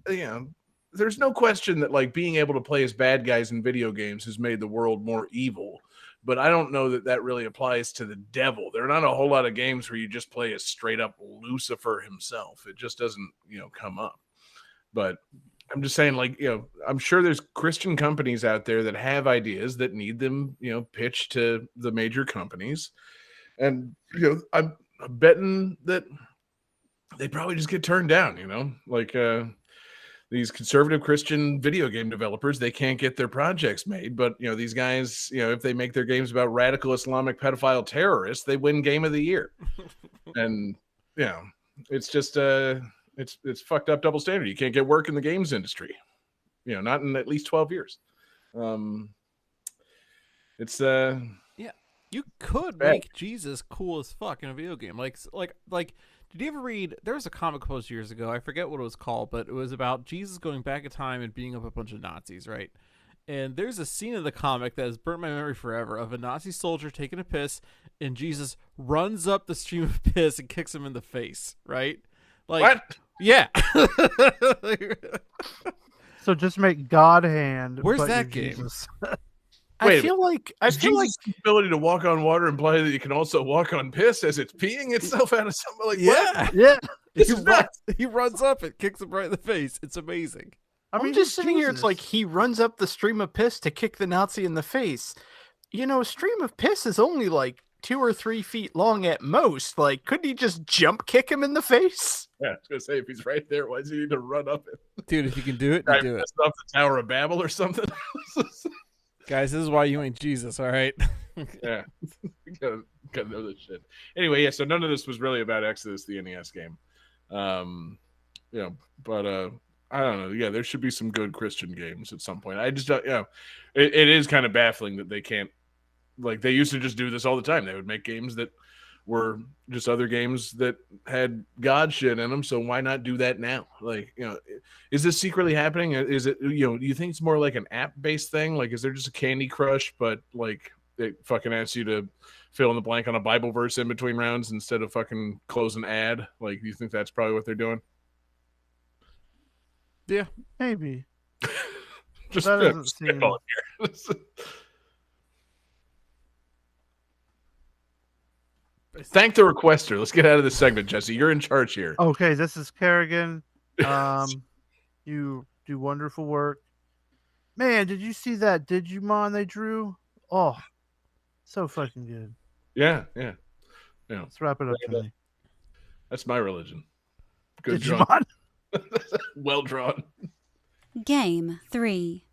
you know, there's no question that like being able to play as bad guys in video games has made the world more evil. But I don't know that that really applies to the devil. There are not a whole lot of games where you just play as straight up Lucifer himself. It just doesn't, come up. But I'm just saying, like, I'm sure there's Christian companies out there that have ideas that need them, pitched to the major companies. And, I'm betting that they probably just get turned down, like these conservative Christian video game developers, they can't get their projects made. But, these guys, if they make their games about radical Islamic pedophile terrorists, they win Game of the Year. And, it's just, it's fucked up double standard. You can't get work in the games industry, not in at least 12 years. It's, yeah, you could bad. make Jesus cool as fuck in a video game. Like, did you ever read? There was a comic post years ago. I forget what it was called, but it was about Jesus going back in time and beating up a bunch of Nazis, right? And there's a scene in the comic that has burnt my memory forever of a Nazi soldier taking a piss, and Jesus runs up the stream of piss and kicks him in the face, right? Like, what? Yeah. So just make God hand. Where's but that you're game? Jesus. Wait, I feel like Jesus' ability to walk on water imply that you can also walk on piss as it's peeing itself out of something? Like, what? Yeah. This is nuts. He runs up and kicks him right in the face. It's amazing. I mean, I'm just he's sitting here. It's Jesus. like he runs up the stream of piss to kick the Nazi in the face. A stream of piss is only like 2 or 3 feet long at most. Like, couldn't he just jump kick him in the face? Yeah, I was gonna say, if he's right there, why does he need to run up it? Dude, if you can do it, you do it. Messed off the Tower of Babel or something? Guys, this is why you ain't Jesus, all right? Yeah, gotta know this shit. Anyway, yeah. So none of this was really about Exodus, the NES game. But I don't know. Yeah, there should be some good Christian games at some point. I just don't. It is kind of baffling that they can't. Like, they used to just do this all the time. They would make games that were just other games that had God shit in them. So why not do that now? Like, is this secretly happening? Is it, do you think it's more like an app-based thing? Like, is there just a Candy Crush, but like it fucking asks you to fill in the blank on a Bible verse in between rounds instead of fucking close an ad? Like, do you think that's probably what they're doing? Yeah. Maybe. Just That doesn't spitballing here. Thank the requester. Let's get out of this segment, Jesse. You're in charge here. Okay, this is Kerrigan. You do wonderful work. Man, did you see that Digimon they drew? Oh, so fucking good. Yeah. Let's wrap it up, Johnny. That's my religion. Good drawn. Digimon. Well drawn. Game 3.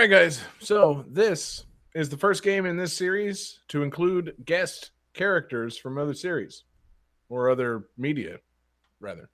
right, guys. So this is the first game in this series to include guest characters from other series or other media, rather.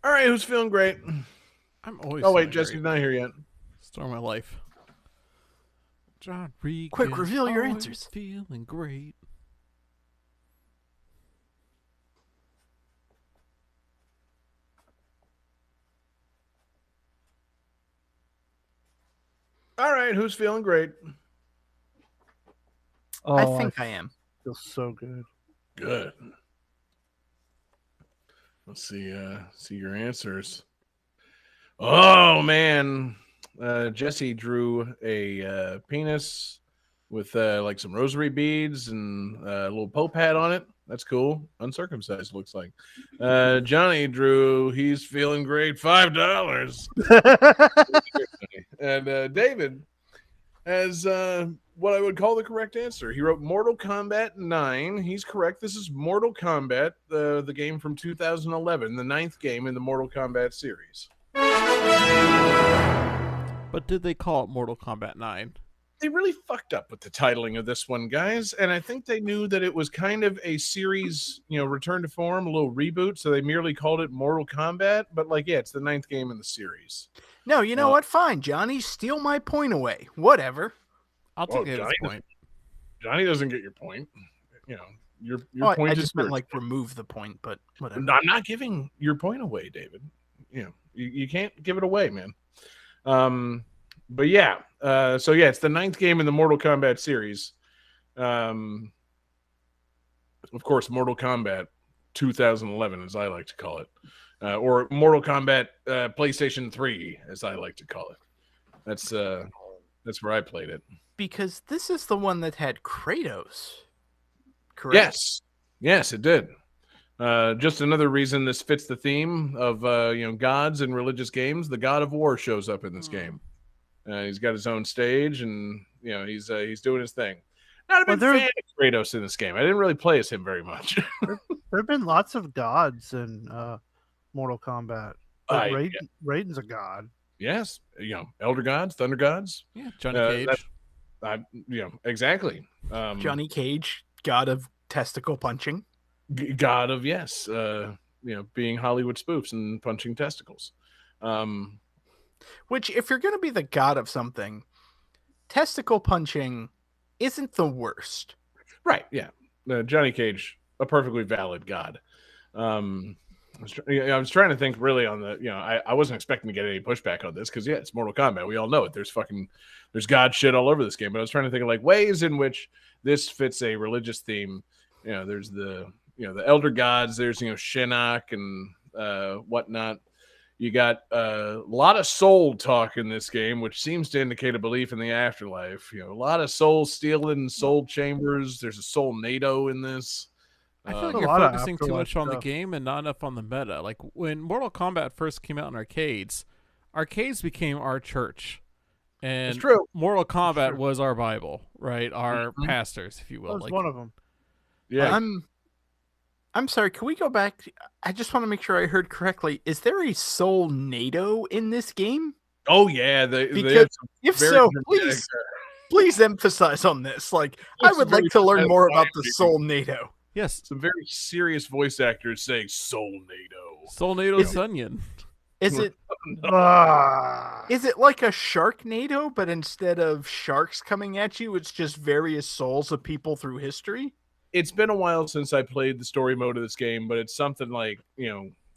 All right, who's feeling great? I'm always. Oh, wait, feeling Jesse's great. not here yet. Story of my life. John Regan. Quick, reveal your always answers. Feeling great. All right, who's feeling great? Oh, I think I am. feel so good. Good. Let's see your answers. Oh man, Jesse drew a penis with like some rosary beads and a little pope hat on it. That's cool. Uncircumcised looks like. Johnny drew. He's feeling great. $5. And David has what I would call the correct answer. He wrote Mortal Kombat 9. He's correct. This is Mortal Kombat, the game from 2011, the 9th game in the Mortal Kombat series. But did they call it Mortal Kombat 9? They really fucked up with the titling of this one, guys. And I think they knew that it was kind of a series, return to form, a little reboot. So they merely called it Mortal Kombat. But yeah, it's the 9th game in the series. No, you know what? Fine, Johnny. Steal my point away. Whatever. I'll take it at this point. Johnny doesn't get your point. Your point I is just meant yours. remove the point, but whatever. I'm not giving your point away, David. You can't give it away, man. But yeah, it's the 9th game in the Mortal Kombat series. Of course, Mortal Kombat 2011, as I like to call it, or Mortal Kombat PlayStation 3, as I like to call it. That's where I played it. Because this is the one that had Kratos. Correct? Yes, it did. Just another reason this fits the theme of gods and religious games. The God of War shows up in this game. He's got his own stage, and he's doing his thing. Not a big fan of Kratos in this game. I didn't really play as him very much. There have been lots of gods in Mortal Kombat. Raiden's a god. Yes, elder gods, thunder gods. Yeah, Johnny Cage. Exactly. Johnny Cage, god of testicle punching. God of being Hollywood spoofs and punching testicles. Which, if you're going to be the god of something, testicle punching isn't the worst. Right, yeah. Johnny Cage, a perfectly valid god. I was trying to think really on the, I wasn't expecting to get any pushback on this because, it's Mortal Kombat. We all know it. There's god shit all over this game. But I was trying to think of ways in which this fits a religious theme. There's the elder gods. There's, Shinnok and whatnot. You got a lot of soul talk in this game, which seems to indicate a belief in the afterlife. A lot of soul stealing, soul chambers. There's a soul NATO in this. I feel like you're focusing too much on the game and not enough on the meta. When Mortal Kombat first came out in arcades became our church. And It's true. Mortal Kombat true. was our Bible, right? Our pastors, if you That will. was one of them. Yeah. I'm sorry, can we go back? I just want to make sure I heard correctly. Is there a Soul NATO in this game? Oh yeah. They Because have some if very so, dramatic, please emphasize on this. Like, I There's would some very like to learn dramatic more about the dialogue. Soul NATO. Yes, some very serious voice actors saying "Soul NATO." Solnado Is it- Sunyon. Is it Ah. is it like a Sharknado, but instead of sharks coming at you, it's just various souls of people through history? It's been a while since I played the story mode of this game, but it's something like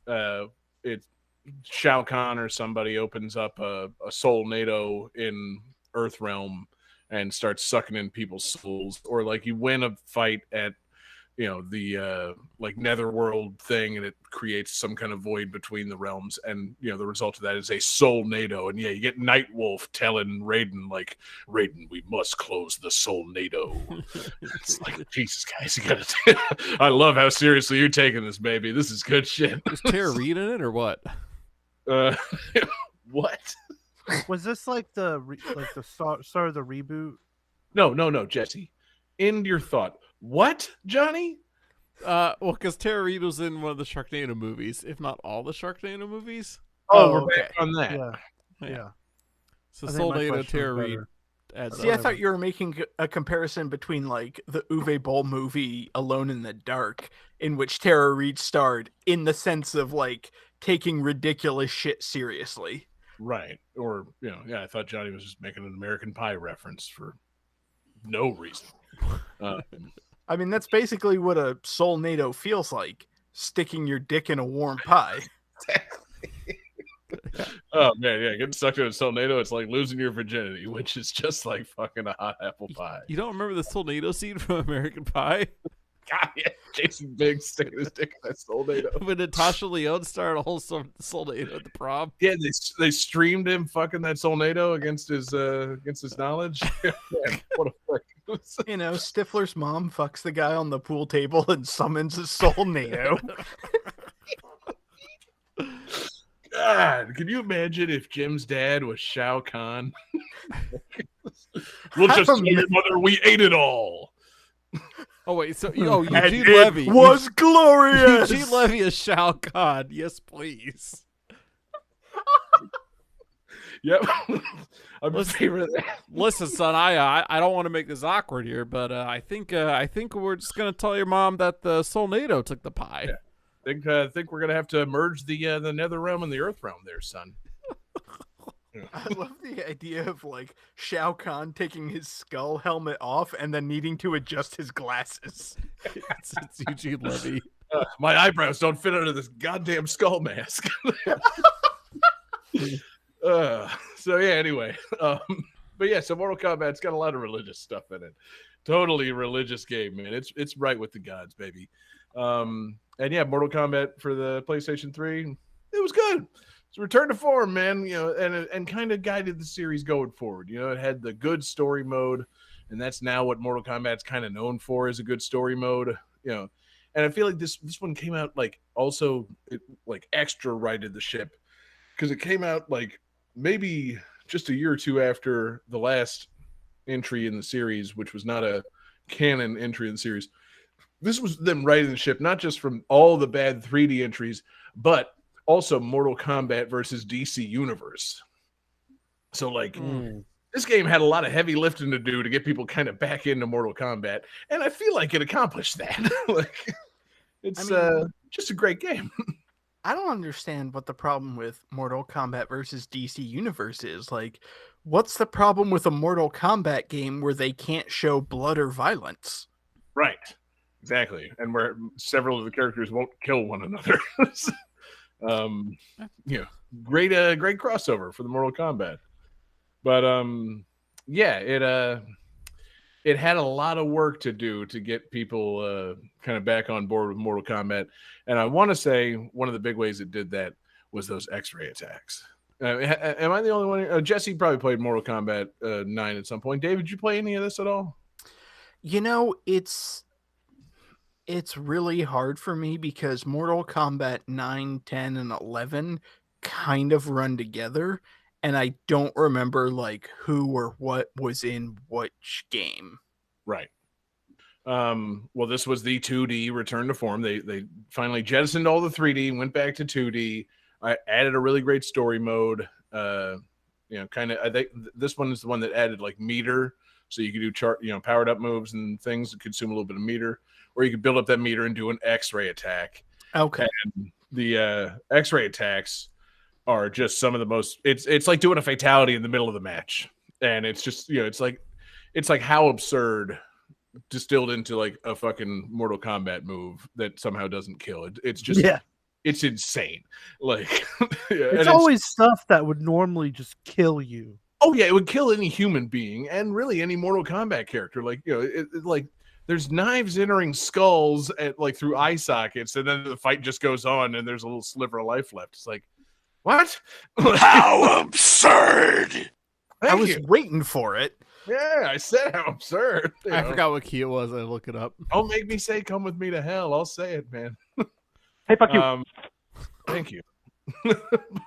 it's Shao Kahn or somebody opens up a Soul NATO in Earthrealm and starts sucking in people's souls, or like you win a fight at the like Netherworld thing, and it creates some kind of void between the realms, and the result of that is a Soul NATO, and you get Nightwolf telling Raiden, like, Raiden, we must close the Soul NATO. It's like, Jesus, guys, you gotta I love how seriously you're taking this, baby. This is good shit. Is Tara Reid in it or what? uh what? Was this like the start of the reboot? No, Jesse, end your thought. What, Johnny? Well, because Tara Reid was in one of the Sharknado movies, if not all the Sharknado movies. We're okay. back on that. Yeah. So I think my Solnado, question was Tara Reid. better. adds See, I up. thought you were making a comparison between like the Uwe Boll movie Alone in the Dark, in which Tara Reid starred, in the sense of like taking ridiculous shit seriously. Right. Or, I thought Johnny was just making an American Pie reference for no reason. I mean, that's basically what a Soul NATO feels like, sticking your dick in a warm pie. Oh, man, yeah. Getting sucked into a Soul NATO, it's like losing your virginity, which is just like fucking a hot apple pie. You don't remember the Solnado scene from American Pie? God, yeah. Jason Biggs sticking his dick in that Soul NATO. When Natasha Lyonne started a whole Solnado at the prom. Yeah, they streamed him fucking that Soul NATO against his knowledge. Man, what a fuck. You know, Stifler's mom fucks the guy on the pool table and summons a Soul NATO. God, can you imagine if Jim's dad was Shao Kahn? We'll just tell your mother we ate it all. Oh wait, so And Eugene it Levy was glorious. Eugene Levy is Shao Kahn. Yes, please. Yep. I'm a favorite of that. Listen, son, I don't want to make this awkward here, but I think we're just gonna tell your mom that the Solnado took the pie. I think we're gonna have to merge the Nether Realm and the Earth Realm there, son. I love the idea of like Shao Kahn taking his skull helmet off and then needing to adjust his glasses. It's Eugene Levy. My eyebrows don't fit under this goddamn skull mask. So yeah, anyway. But yeah, so Mortal Kombat's got a lot of religious stuff in it. Totally religious game, man. It's right with the gods, baby. And yeah, Mortal Kombat for the PlayStation 3, it was good. It's a return to form, man. And kind of guided the series going forward. It had the good story mode, and that's now what Mortal Kombat's kind of known for, is a good story mode. And I feel like this one came out like also it like extra righted the ship, because it came out like maybe just a year or two after the last entry in the series, which was not a canon entry in the series. This was them righting the ship, not just from all the bad 3D entries, but also Mortal Kombat versus DC Universe. So like this game had a lot of heavy lifting to do to get people kind of back into Mortal Kombat, and I feel like it accomplished that. Like it's just a great game. I don't understand what the problem with Mortal Kombat versus DC Universe is. Like, what's the problem with a Mortal Kombat game where they can't show blood or violence? Right. Exactly. And where several of the characters won't kill one another. Great crossover for the Mortal Kombat. But it had a lot of work to do to get people kind of back on board with Mortal Kombat. And I want to say one of the big ways it did that was those X-ray attacks. Am I the only one? Jesse probably played Mortal Kombat 9 at some point. David, did you play any of this at all? It's really hard for me because Mortal Kombat 9, 10, and 11 kind of run together. and I don't remember like who or what was in which game. Right. Well, this was the 2D return to form. They finally jettisoned all the 3D, went back to 2D. I added a really great story mode. Kind of. I think this one is the one that added like meter, so you could do powered up moves and things that consume a little bit of meter, or you could build up that meter and do an X-ray attack. Okay. And the X-ray attacks are just some of the most. It's like doing a fatality in the middle of the match, and it's just it's like how absurd distilled into like a fucking Mortal Kombat move that somehow doesn't kill it. It's just it's insane. Like it's always stuff that would normally just kill you. Oh yeah, it would kill any human being and really any Mortal Kombat character. Like like there's knives entering skulls at like through eye sockets, and then the fight just goes on, and there's a little sliver of life left. It's like, what? How absurd! I was waiting for it. Yeah, I said how absurd. I forgot what key it was. I look it up. Don't make me say "come with me to hell." I'll say it, man. Hey, fuck you. Thank you.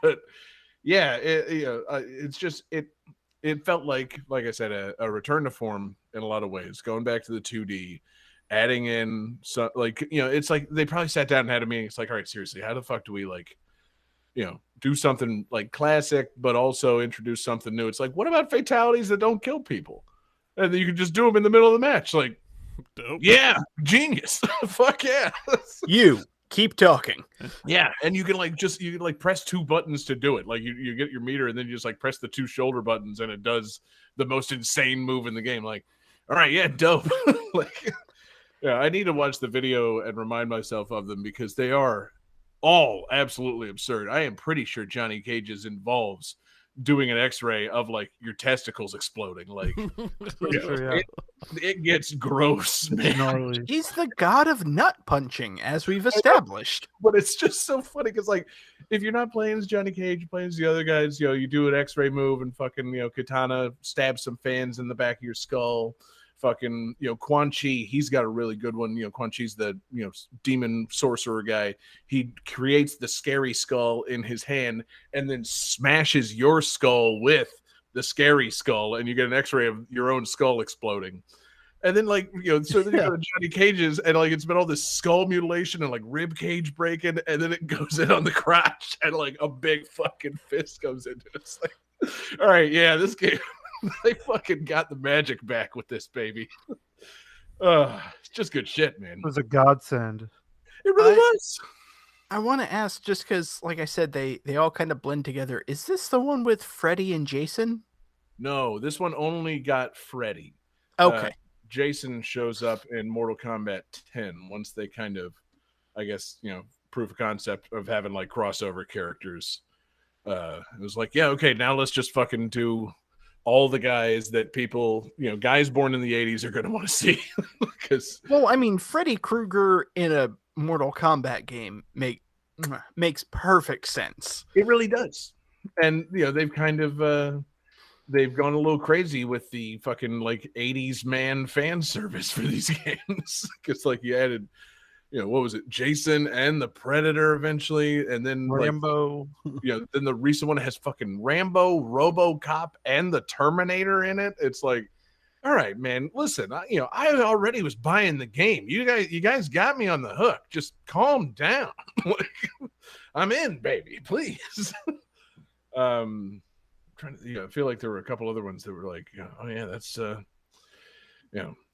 But yeah, it's just it felt like I said, a return to form in a lot of ways, going back to the 2D, adding in some it's like they probably sat down and had a meeting. It's like, all right, seriously, how the fuck do we do something like classic, but also introduce something new? It's like, what about fatalities that don't kill people? And then you can just do them in the middle of the match. Like, dope. Yeah, genius. Fuck yeah. You keep talking. Yeah, and you can press two buttons to do it. Like you get your meter, and then you just like press the two shoulder buttons, and it does the most insane move in the game. Like, all right, yeah, dope. Like, yeah, I need to watch the video and remind myself of them because they are all absolutely absurd. I am pretty sure Johnny Cage's involves doing an X-ray of like your testicles exploding. Like, it gets gross, man. He's the god of nut punching, as we've established. But it's just so funny because, like, if you're not playing as Johnny Cage, you're playing as the other guys. You do an X-ray move and fucking katana stab some fans in the back of your skull. Fucking Quan Chi, he's got a really good one. Quan Chi's the demon sorcerer guy. He creates the scary skull in his hand and then smashes your skull with the scary skull, and you get an X-ray of your own skull exploding. And then so then you go to Johnny Cage's, and like it's been all this skull mutilation and like rib cage breaking, and then it goes in on the crotch, and like a big fucking fist comes into it. It's like, all right, yeah, this game. They fucking got the magic back with this baby. It's just good shit, man. It was a godsend. It really was. I want to ask, just because, like I said, they all kind of blend together. Is this the one with Freddy and Jason? No, this one only got Freddy. Okay. Jason shows up in Mortal Kombat 10 once they kind of, I guess, proof of concept of having like crossover characters. It was like, yeah, okay, now let's just fucking do all the guys that people, guys born in the 80s are going to want to see. Well, I mean, Freddy Krueger in a Mortal Kombat game makes perfect sense. It really does. And, they've kind of, they've gone a little crazy with the fucking like 80s man fan service for these games. Because like you added, what was it? Jason and the Predator eventually. And then Rambo. Then the recent one has fucking Rambo, RoboCop, and the Terminator in it. It's like, all right, man, listen, I already was buying the game. You guys got me on the hook. Just calm down. I'm in, baby, please. Trying to, I feel like there were a couple other ones that were like, oh yeah, that's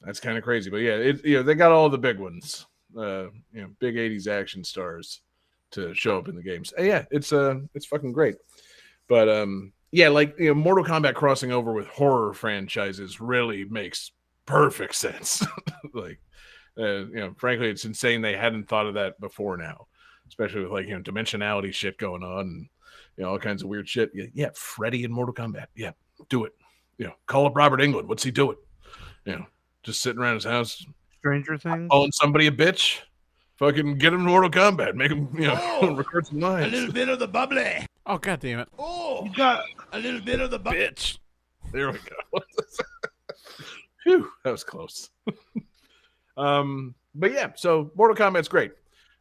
that's kind of crazy. But yeah, they got all the big ones. Big 80s action stars to show up in the games. And yeah, it's fucking great. But Mortal Kombat crossing over with horror franchises really makes perfect sense. Like, frankly, it's insane they hadn't thought of that before now, especially with dimensionality shit going on and all kinds of weird shit. Yeah, Freddy in Mortal Kombat. Yeah, do it. Call up Robert Englund. What's he doing? Just sitting around his house. Stranger Things? Calling somebody a bitch? Fucking get him in Mortal Kombat. Make him, record some lines. A little bit of the bubbly. Oh, god damn it. Oh, You got a little bit of the Bitch. There we go. Phew, that was close. But yeah, so Mortal Kombat's great.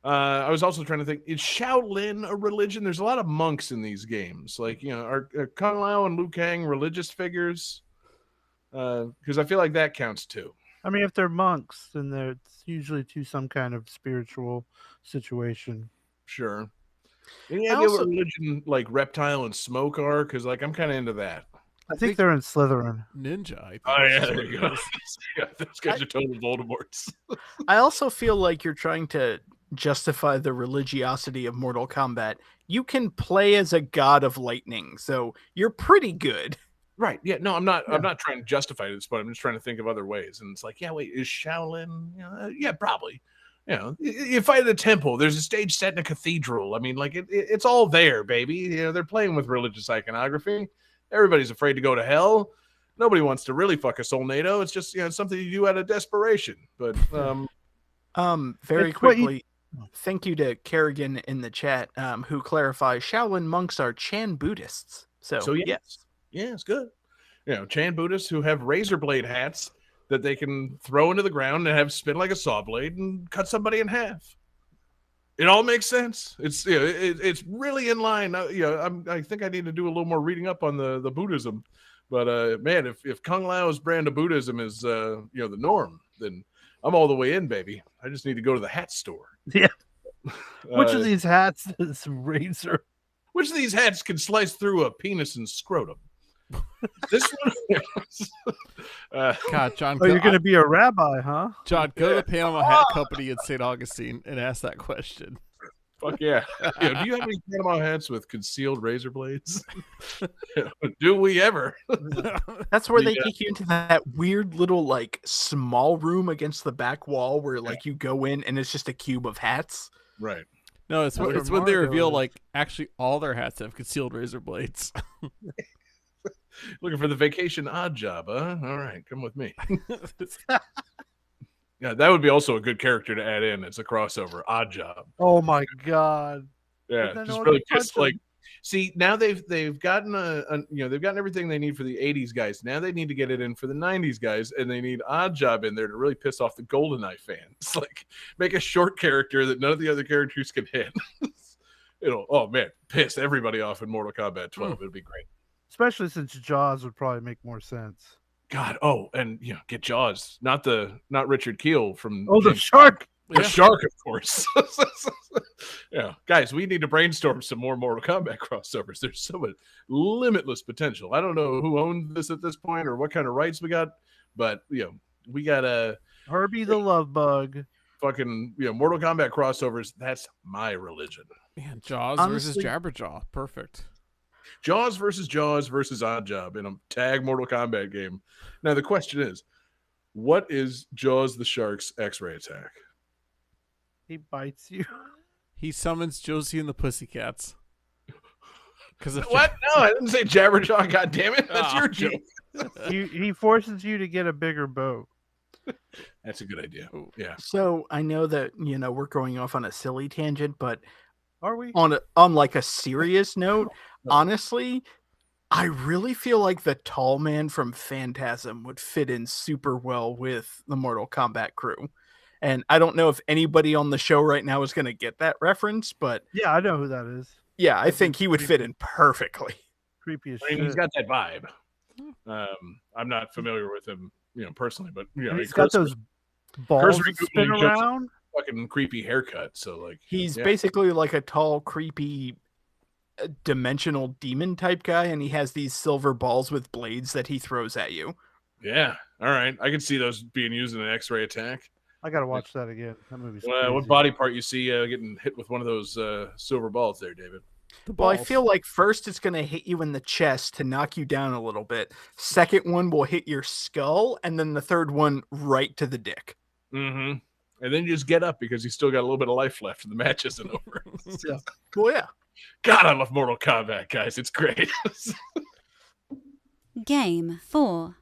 I was also trying to think, is Shaolin a religion? There's a lot of monks in these games. Like, are Kung Lao and Liu Kang religious figures? Because I feel like that counts too. I mean, if they're monks, then it's usually to some kind of spiritual situation. Sure. Any idea what religion like Reptile and Smoke are? Because like I'm kind of into that. I think they're in Slytherin. Ninja. I think There you go. Yeah, those guys are total Voldemorts. I also feel like you're trying to justify the religiosity of Mortal Kombat. You can play as a god of lightning, so you're pretty good. Right. Yeah. No, I'm not. Yeah. I'm not trying to justify this, but I'm just trying to think of other ways. And it's like, yeah, wait, is Shaolin? Yeah, probably. You fight at a temple. There's a stage set in a cathedral. I mean, like it's all there, baby. They're playing with religious iconography. Everybody's afraid to go to hell. Nobody wants to really fuck a soulnado. It's just something you do out of desperation. But very quickly, thank you to Kerrigan in the chat, who clarifies Shaolin monks are Chan Buddhists. So yes. Yeah, it's good. Chan Buddhists who have razor blade hats that they can throw into the ground and have spin like a saw blade and cut somebody in half. It all makes sense. It's it's really in line. I think I need to do a little more reading up on the Buddhism. But man, if Kung Lao's brand of Buddhism is the norm, then I'm all the way in, baby. I just need to go to the hat store. Yeah. Which of these hats is razor? Which of these hats can slice through a penis and scrotum? This one. God, John. Oh, you're going to be a rabbi, huh? John, go to the Panama Hat Company in St. Augustine and ask that question. Fuck yeah. Do you have any Panama hats with concealed razor blades? Do we ever? That's where they take you into that weird little like small room against the back wall where like you go in and it's just a cube of hats. Right. No, it's when they reveal like actually all their hats have concealed razor blades. Looking for the vacation odd job, huh? All right, come with me. Yeah, that would be also a good character to add in as a crossover. Odd job. Oh my god. Yeah, just really pissed. Like, see, now they've gotten they've gotten everything they need for the '80s guys. Now they need to get it in for the '90s guys, and they need Odd Job in there to really piss off the GoldenEye fans. Like, make a short character that none of the other characters can hit. Oh man, piss everybody off in Mortal Kombat 12. It'd be great. Especially since Jaws would probably make more sense. God, and get Jaws, not Richard Keel from the shark. The shark, of course. Guys, we need to brainstorm some more Mortal Kombat crossovers. There's so much limitless potential. I don't know who owned this at this point or what kind of rights we got, but we got a Herbie the Love Bug. Fucking Mortal Kombat crossovers. That's my religion. Man, Jaws versus Jabberjaw, perfect. Jaws versus Odd Job in a tag Mortal Kombat game. Now the question is, what is Jaws the Shark's X-ray attack? He bites you. He summons Josie and the Pussycats. What? No, I didn't say Jabberjaw. God damn it! That's your joke. He forces you to get a bigger boat. That's a good idea. Yeah. So I know that we're going off on a silly tangent, but are we on like a serious note? Honestly, I really feel like the tall man from Phantasm would fit in super well with the Mortal Kombat crew. And I don't know if anybody on the show right now is going to get that reference, but yeah, I know who that is. Yeah, I think he would fit in perfectly. Creepy as shit. He's got that vibe. I'm not familiar with him, personally, but he's got those balls that spin around. Fucking creepy haircut. So like, he's basically like a tall, creepy, dimensional demon type guy, and he has these silver balls with blades that he throws at you. Yeah. All right. I can see those being used in an X-ray attack. I gotta watch that again. That movie's what body part you see getting hit with one of those silver balls there, David? Well, I feel like first it's going to hit you in the chest to knock you down a little bit. Second one will hit your skull, and then the third one right to the dick. Mm-hmm. And then you just get up because you still got a little bit of life left and the match isn't over. Yeah. Well, yeah. God, I love Mortal Kombat, guys. It's great. Game 4.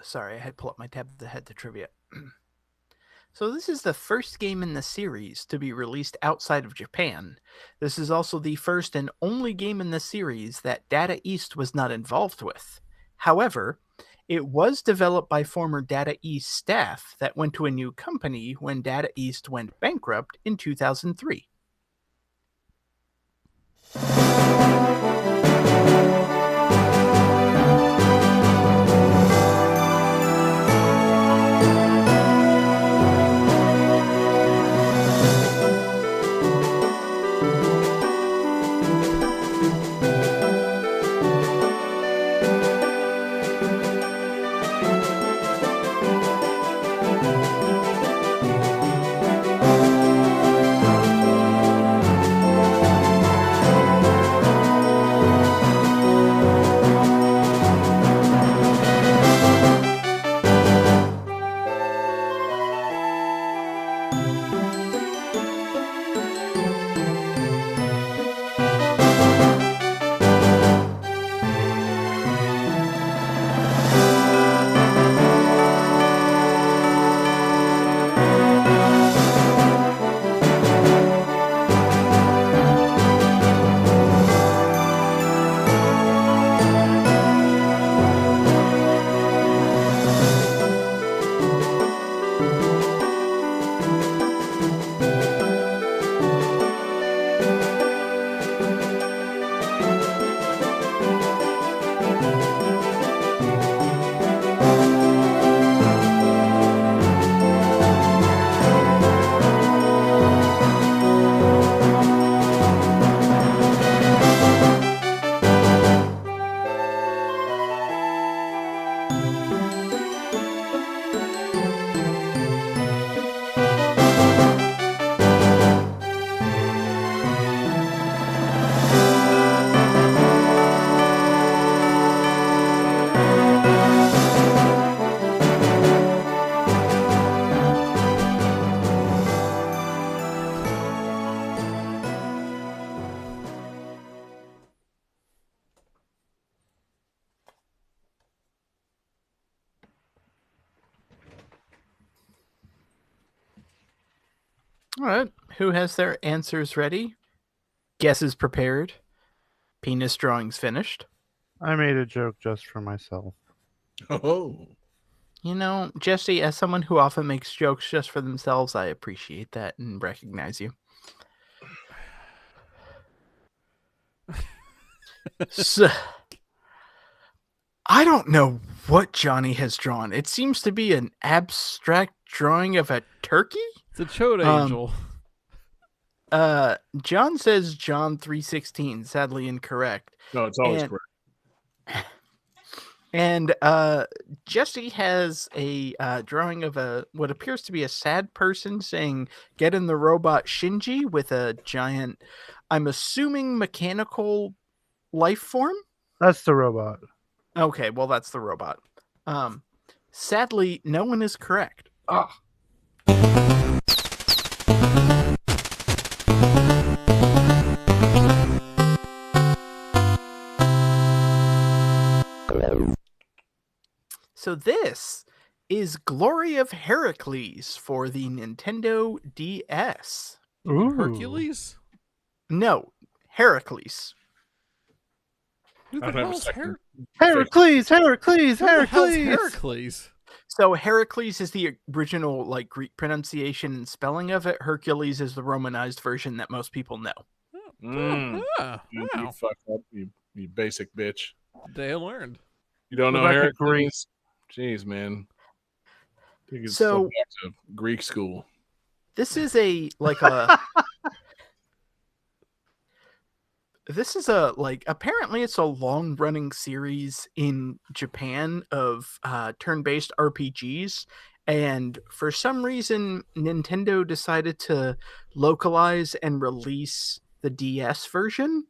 Sorry, I had to pull up my tab that had the trivia. So this is the first game in the series to be released outside of Japan. This is also the first and only game in the series that Data East was not involved with. However, it was developed by former Data East staff that went to a new company when Data East went bankrupt in 2003. All right, who has their answers ready? Guesses prepared? Penis drawings finished? I made a joke just for myself. Oh, You know, Jesse, as someone who often makes jokes just for themselves, I appreciate that and recognize you. So, I don't know what Johnny has drawn. It seems to be an abstract drawing of a turkey? It's a chode angel. John says John 3:16, sadly incorrect. no, it's always And- correct. And Jesse has a drawing of what appears to be a sad person saying, "Get in the robot Shinji," with a giant, I'm assuming, mechanical life form. That's the robot. Okay, well, that's the robot. Sadly, no one is correct. Ah, So this is Glory of Heracles for the Nintendo DS. Ooh. Hercules? No, Heracles. Who I the don't have a hell's second. Heracles, Heracles, Who the hell's Heracles. Heracles? So Heracles is the original Greek pronunciation and spelling of it. Hercules is the Romanized version that most people know. Ah, you wow. fuck up, you basic bitch. They learned. You don't know Rebecca Heracles? Jeez, man. You could So- go back to Greek school. This is a apparently it's a long running series in Japan of turn-based RPGs, and for some reason Nintendo decided to localize and release the DS version,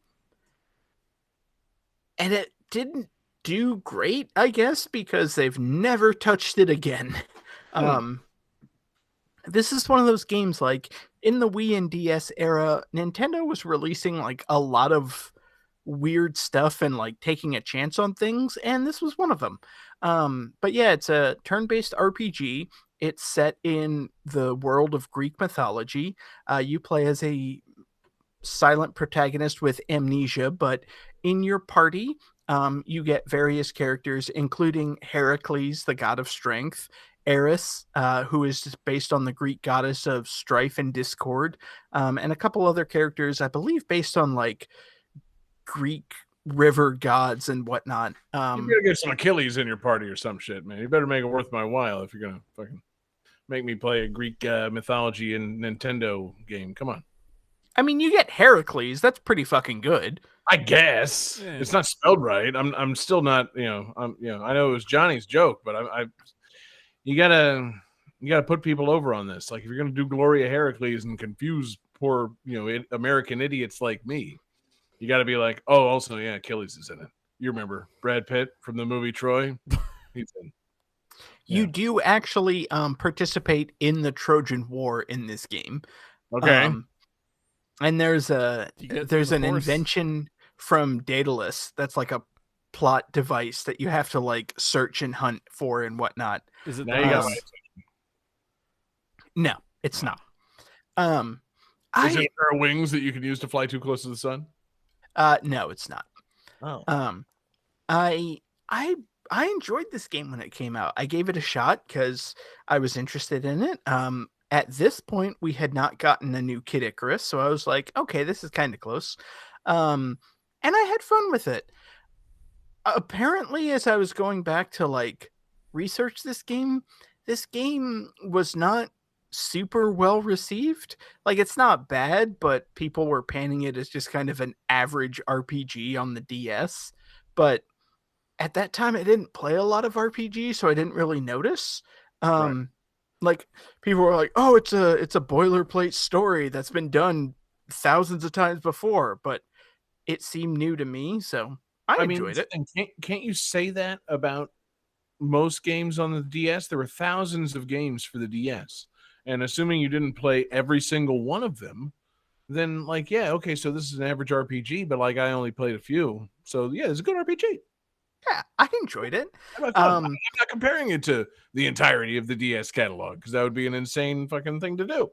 and it didn't do great, I guess, because they've never touched it again. This is one of those games, like, in the Wii and DS era, Nintendo was releasing, like, a lot of weird stuff and like taking a chance on things, and this was one of them. But yeah, it's a turn-based RPG. It's set in the world of Greek mythology. You play as a silent protagonist with amnesia, but in your party, you get various characters, including Heracles, the god of strength, Eris, who is just based on the Greek goddess of strife and discord, and a couple other characters, I believe, based on like Greek river gods and whatnot. You better get some Achilles in your party or some shit, man. You better make it worth my while if you're gonna fucking make me play a Greek mythology and Nintendo game. Come on. I mean, you get Heracles. That's pretty fucking good. I guess it's not spelled right. I'm still not. I know it was Johnny's joke, but you gotta put people over on this. Like if you're gonna do Gloria Heracles and confuse poor American idiots like me, you got to be like, oh, also yeah, Achilles is in it. You remember Brad Pitt from the movie Troy? He's in. Yeah. You do actually participate in the Trojan War in this game. Okay. And there's an invention from Daedalus that's like a plot device that you have to like search and hunt for and whatnot. Is it? No, it's not. Is it there are wings that you can use to fly too close to the sun? No, it's not. Oh. I enjoyed this game when it came out. I gave it a shot because I was interested in it. At this point, we had not gotten a new Kid Icarus, so I was like, okay, this is kind of close. And I had fun with it. Apparently, as I was going back to like research this game was not super well received. Like it's not bad, but people were panning it as just kind of an average RPG on the DS. But at that time, I didn't play a lot of RPG, so I didn't really notice. Right. Like people were like, "Oh, it's a boilerplate story that's been done thousands of times before," but it seemed new to me, so I enjoyed it. And can't you say that about most games on the DS? There were thousands of games for the DS, and assuming you didn't play every single one of them, then like yeah, okay, so this is an average RPG, but like I only played a few, so yeah, it's a good RPG. Yeah, I enjoyed it. I'm not comparing it to the entirety of the DS catalog because that would be an insane fucking thing to do.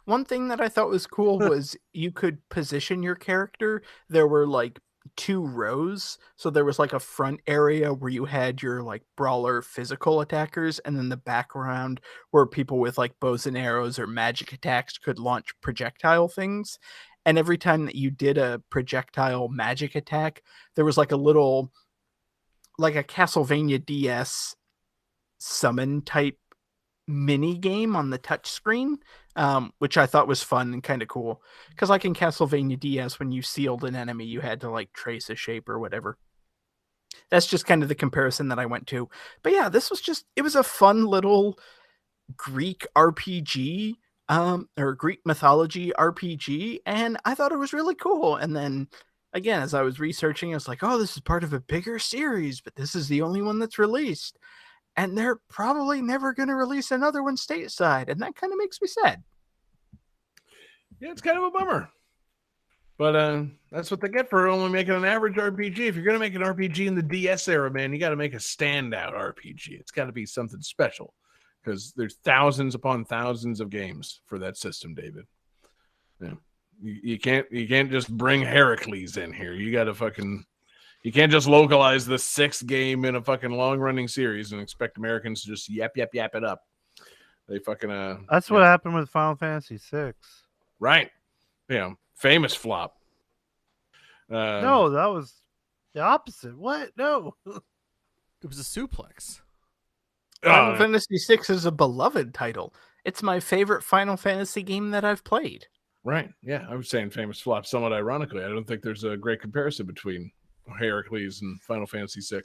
One thing that I thought was cool was you could position your character. There were like 2 rows. So there was like a front area where you had your like brawler physical attackers, and then the background where people with like bows and arrows or magic attacks could launch projectile things. And every time that you did a projectile magic attack, there was like a little like a Castlevania DS summon type mini game on the touch screen, which I thought was fun and kind of cool. Because like in Castlevania DS, when you sealed an enemy, you had to like trace a shape or whatever. That's just kind of the comparison that I went to. But yeah, it was a fun little Greek RPG, or Greek mythology RPG, and I thought it was really cool. And then again, as I was researching, I was like, oh, this is part of a bigger series, but this is the only one that's released. And they're probably never going to release another one stateside. And that kind of makes me sad. Yeah, it's kind of a bummer. But that's what they get for only making an average RPG. If you're going to make an RPG in the DS era, man, you got to make a standout RPG. It's got to be something special because there's thousands upon thousands of games for that system, David. Yeah. You can't just bring Heracles in here. You got to you can't just localize the 6th game in a fucking long running series and expect Americans to just yap it up. They fucking That's what happened with Final Fantasy VI. Right. Yeah. Famous flop. No, that was the opposite. What? No. It was a suplex. Final Fantasy VI is a beloved title. It's my favorite Final Fantasy game that I've played. Right. Yeah, I was saying famous flop somewhat ironically. I don't think there's a great comparison between Heracles and Final Fantasy VI.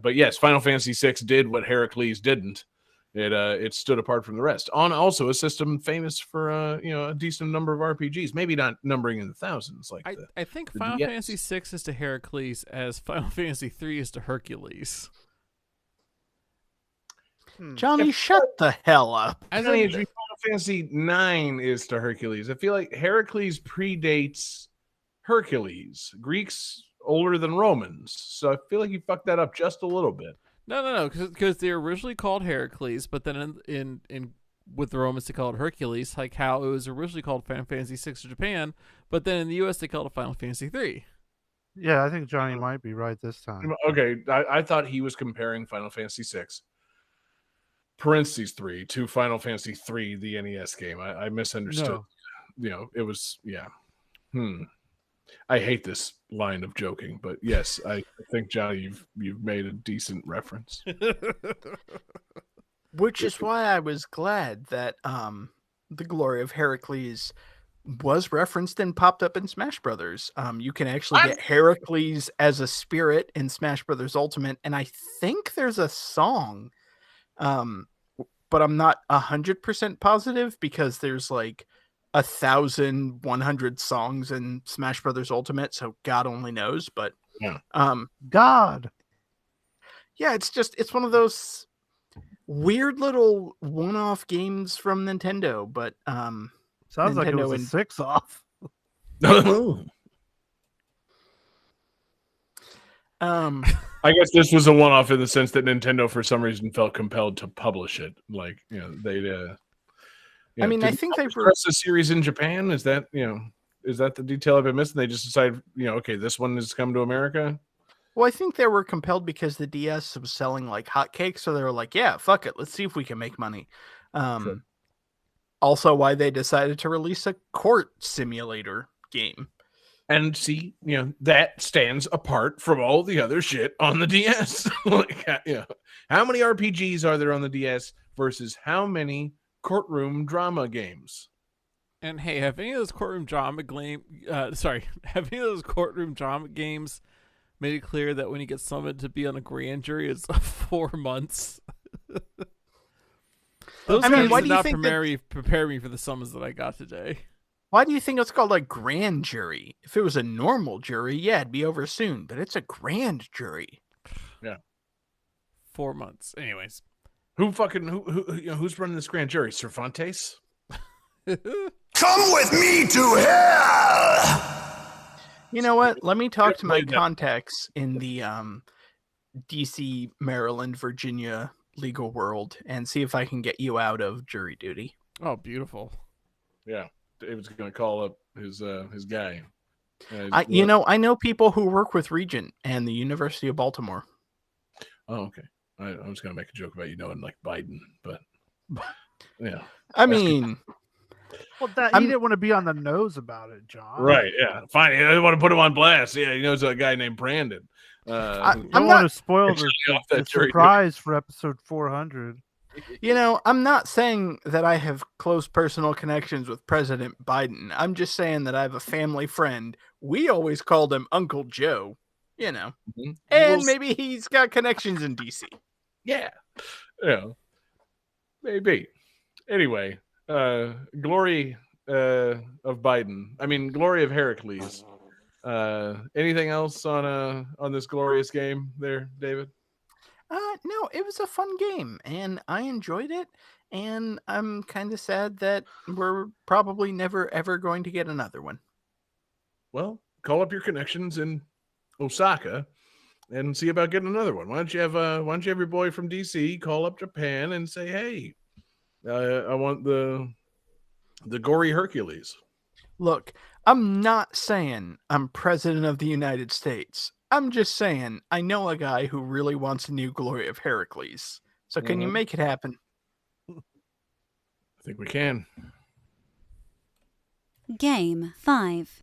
But yes, Final Fantasy VI did what Heracles didn't. It stood apart from the rest. On also a system famous for a decent number of RPGs, maybe not numbering in the thousands. Like I think Final Fantasy VI is to Heracles as Final Fantasy III is to Hercules. Johnny, shut the hell up. Final Fantasy IX is to Hercules. I feel like Heracles predates Hercules. Greeks older than Romans, so I feel like you fucked that up just a little bit. No, because they were originally called Heracles, but then in with the Romans they called it Hercules, like how it was originally called Final Fantasy VI in Japan, but then in the U.S. they called it Final Fantasy III. Yeah, I think Johnny might be right this time. Okay, I thought he was comparing Final Fantasy VI parentheses 3 to Final Fantasy 3, the NES game. I misunderstood. No. It was I hate this line of joking, but yes, I think Johnny, you've made a decent reference. Which is why I was glad that the glory of Heracles was referenced and popped up in Smash Brothers. You can actually get Heracles as a spirit in Smash Brothers Ultimate, and I think there's a song, but I'm not 100% positive because there's like 1,100 songs in Smash Brothers Ultimate, so God only knows. But God, yeah, it's one of those weird little one-off games from Nintendo, but sounds Nintendo like it was a 6-off. I guess this was a one-off in the sense that Nintendo, for some reason, felt compelled to publish it. Like, they'd. I mean, I think they were a series in Japan. Is that the detail I've been missing? They just decided, okay, this one has come to America. Well, I think they were compelled because the DS was selling like hotcakes, so they were like, "Yeah, fuck it, let's see if we can make money." Sure. Also, why they decided to release a court simulator game. And see, that stands apart from all the other shit on the DS. How many RPGs are there on the DS versus how many courtroom drama games? And hey, have any of those courtroom drama games made it clear that when you get summoned to be on a grand jury, it's 4 months? Those games why did do you not think prepare me for the summons that I got today. Why do you think it's called a grand jury? If it was a normal jury, yeah, it'd be over soon, but it's a grand jury. Yeah. 4 months. Anyways. Who's running this grand jury? Cervantes? Come with me to hell! You know what? Let me talk to my contacts in the DC, Maryland, Virginia legal world and see if I can get you out of jury duty. Oh, beautiful. Yeah. David's going to call up his guy. I know people who work with Regent and the University of Baltimore. Oh, okay. I was going to make a joke about knowing like Biden, but yeah. I mean, well, he didn't want to be on the nose about it, John. Right? Yeah. Fine. I didn't want to put him on blast. Yeah, he knows a guy named Brandon. I don't want to spoil the surprise for episode 400. I'm not saying that I have close personal connections with President Biden. I'm just saying that I have a family friend. We always called him Uncle Joe, Mm-hmm. And maybe he's got connections in DC. Yeah. Maybe. Anyway, glory of Biden. I mean, glory of Heracles. Anything else on this glorious game there, David? No, it was a fun game, and I enjoyed it, and I'm kind of sad that we're probably never, ever going to get another one. Well, call up your connections in Osaka and see about getting another one. Why don't you have your boy from DC call up Japan and say, hey, I want the gory Hercules. Look, I'm not saying I'm president of the United States. I'm just saying I know a guy who really wants a new glory of Heracles. So can you make it happen? I think we can. Game 5.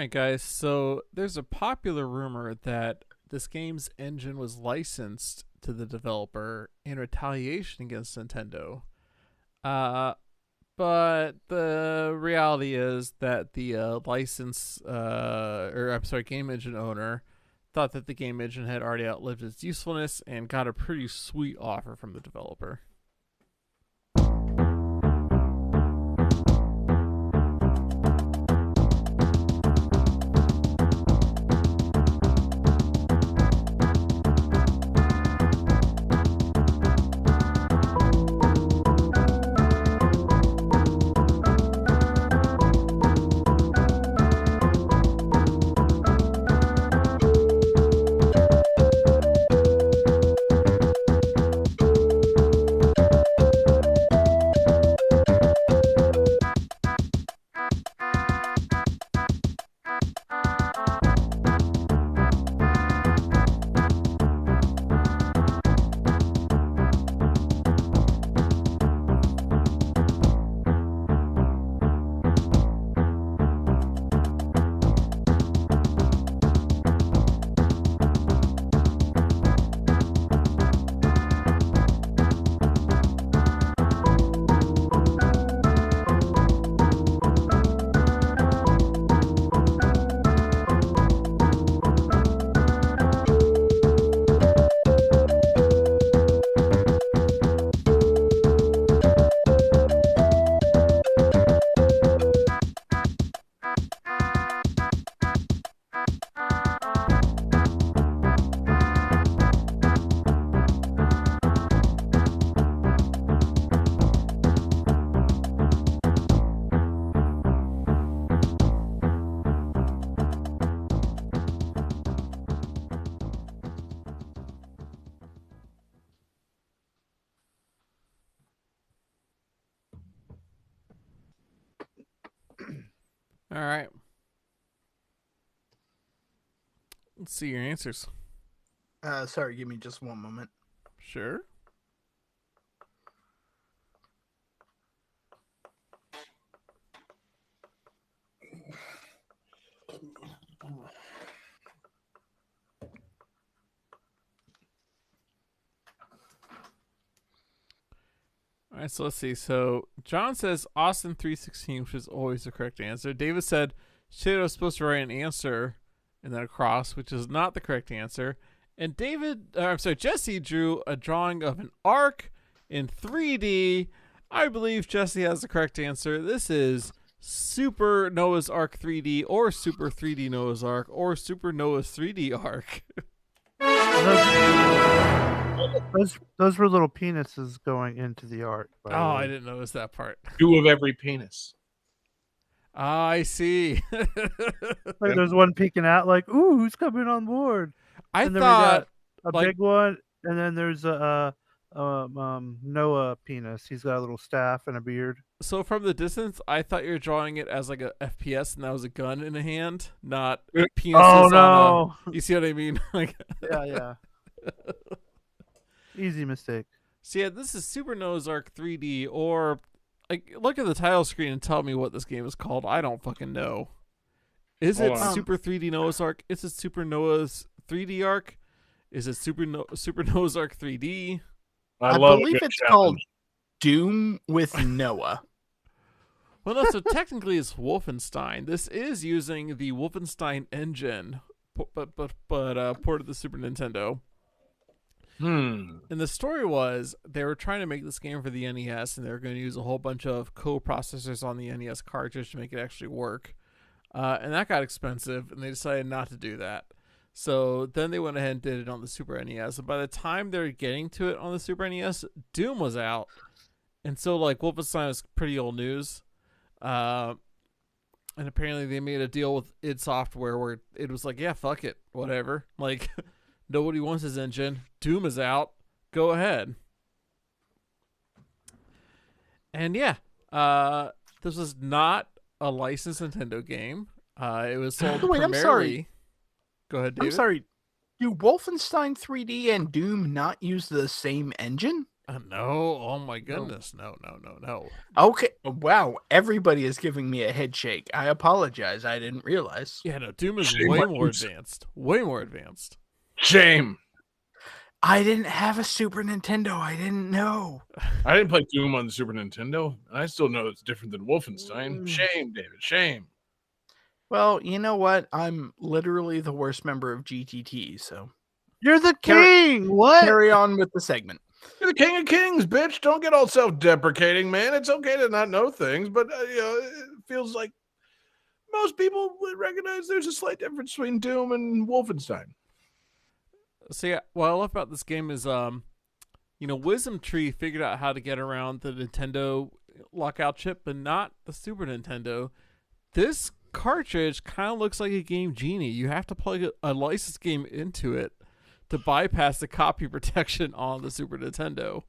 Alright guys, so there's a popular rumor that this game's engine was licensed to the developer in retaliation against Nintendo. But the reality is that the game engine owner thought that the game engine had already outlived its usefulness and got a pretty sweet offer from the developer. All right. Let's see your answers. Sorry, give me just one moment. Sure. All right, so let's see. So John says Austin 316, which is always the correct answer. David said Shadow was supposed to write an answer and then a cross, which is not the correct answer. And Jesse drew a drawing of an ark in 3D. I believe Jesse has the correct answer. This is Super Noah's Ark 3D or Super 3D Noah's Ark or Super Noah's 3D Ark. Those were little penises going into the ark. Oh, I didn't notice that part. 2 of every penis. I see. Like there's one peeking out like, ooh, who's coming on board? I And then thought we got a big one, and then there's a Noah penis. He's got a little staff and a beard. so. From the distance, I thought you were drawing it as like a FPS, and that was a gun in a hand, not penises. Oh no! You see what I mean? Like, Yeah. Easy mistake. So yeah, this is Super Noah's Ark 3D, or like look at the title screen and tell me what this game is called. I don't fucking know. Is Hold it on. Super 3D Noah's Ark? Is it Super Noah's 3D Ark? Is it Super Noah's Ark 3D? I I love a believe good it's challenge. called Doom with Noah. Well, no. So technically, it's Wolfenstein. This is using the Wolfenstein engine, but ported to the Super Nintendo. And the story was they were trying to make this game for the NES, and they were going to use a whole bunch of co-processors on the NES cartridge to make it actually work. And that got expensive, and they decided not to do that. So then they went ahead and did it on the Super NES. And by the time they're getting to it on the Super NES, Doom was out. And so, like, Wolfenstein was pretty old news. And apparently they made a deal with id Software where it was like, yeah, fuck it, whatever. Like, nobody wants his engine. Doom is out. Go ahead. And yeah, this was not a licensed Nintendo game. It was sold Wait, I'm primarily. sorry. Go ahead, David. I'm sorry. Do Wolfenstein 3D and Doom not use the same engine? No. Oh my goodness. No. Okay. Wow. Everybody is giving me a head shake. I apologize. I didn't realize. Yeah, no. Doom is Shame way on more you. advanced. Way more advanced. Shame. I didn't have a Super Nintendo. I didn't know. I didn't play Doom on the Super Nintendo. I still know it's different than Wolfenstein. Shame, David. Shame. Well, you know what? I'm literally the worst member of GTT, so You're the Carry- king. What? carry on with the segment. You're the king of kings, bitch. Don't get all self-deprecating, man. It's okay to not know things, but it feels like most people would recognize there's a slight difference between Doom and Wolfenstein. So yeah, what I love about this game is, Wisdom Tree figured out how to get around the Nintendo lockout chip, but not the Super Nintendo. This cartridge kind of looks like a Game Genie. You have to plug a licensed game into it to bypass the copy protection on the Super Nintendo.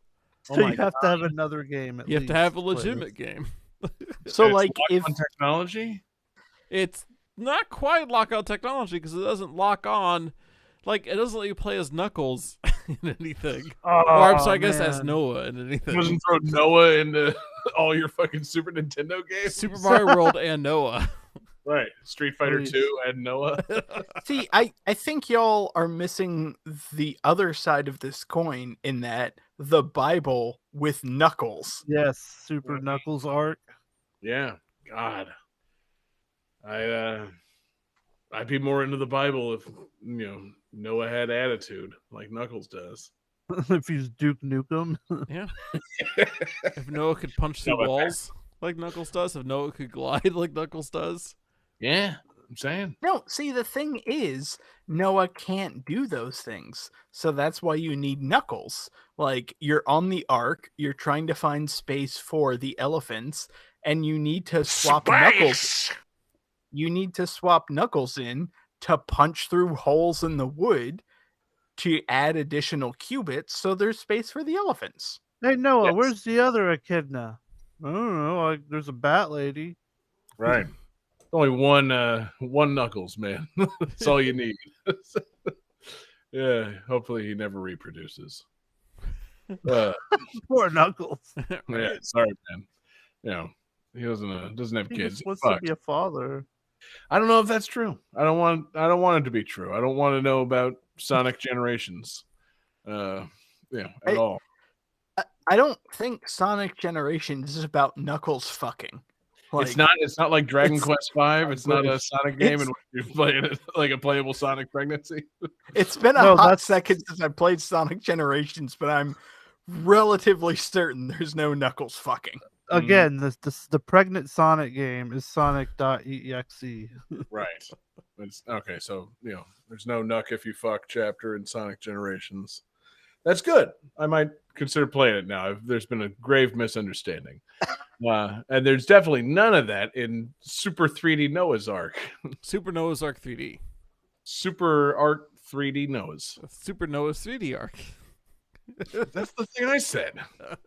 So you have to have another game. At You have to have a least, legitimate game. So, It's like, locked if on technology, It's not quite lockout technology because it doesn't lock on. Like, it doesn't let you play as Knuckles in anything. Oh, Or, I'm sorry, I guess as man. Noah in it anything. doesn't throw Noah into all your fucking Super Nintendo games. Super Mario World and Noah. Right, Street Fighter Please. 2 and Noah. see, I think y'all are missing the other side of this coin in that the Bible with Knuckles. Yes, Super Knuckles Arc. Yeah, God, I'd be more into the Bible if Noah had attitude like Knuckles does. If he's Duke Nukem. Yeah. If Noah could punch through No, but- walls like Knuckles does, if Noah could glide like Knuckles does. Yeah, I'm saying. No, see, the thing is, Noah can't do those things. So that's why you need Knuckles. Like, you're on the ark, you're trying to find space for the elephants, and you need to swap Knuckles. You need to swap Knuckles in to punch through holes in the wood to add additional qubits so there's space for the elephants. Hey Noah, Yes. where's the other echidna? I don't know. Like, there's a bat lady. Right. Only one Knuckles, man. That's all you need. Yeah, hopefully he never reproduces. Poor Knuckles. Yeah, sorry, man. He doesn't have He kids. just wants Fuck. to be a father. I don't know if that's true. I don't want it to be true. I don't want to know about Sonic Generations. At all. I don't think Sonic Generations is about Knuckles fucking. It's not like Dragon it's- Quest V. It's not a Sonic game in it's- which you're playing it like a playable Sonic pregnancy. It's been a No, hot that's- second since I played Sonic Generations, but I'm relatively certain there's no Knuckles fucking. Again, the pregnant Sonic game is Sonic.exe. Right. It's okay, so there's no Nuck if you fuck chapter in Sonic Generations. That's good. I might consider playing it now. There's been a grave misunderstanding. And there's definitely none of that in Super 3D Noah's Ark. Super Noah's Ark 3D. Super Ark 3D Noah's. Super Noah's 3D Ark. That's the thing I said.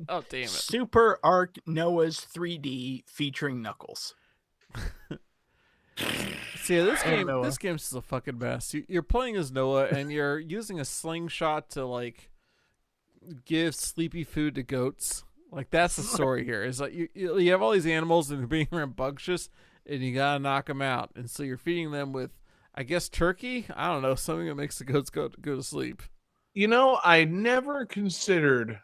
Oh, damn it. Super Arc Noah's 3D featuring Knuckles. See, this game, Noah. this game's just a fucking mess. You're playing as Noah, and you're using a slingshot to give sleepy food to goats. Like that's the story here. Is like you have all these animals and they're being rambunctious, and you gotta knock them out. And so you're feeding them with, I guess, turkey. I don't know, something that makes the goats go to sleep. You know, I never considered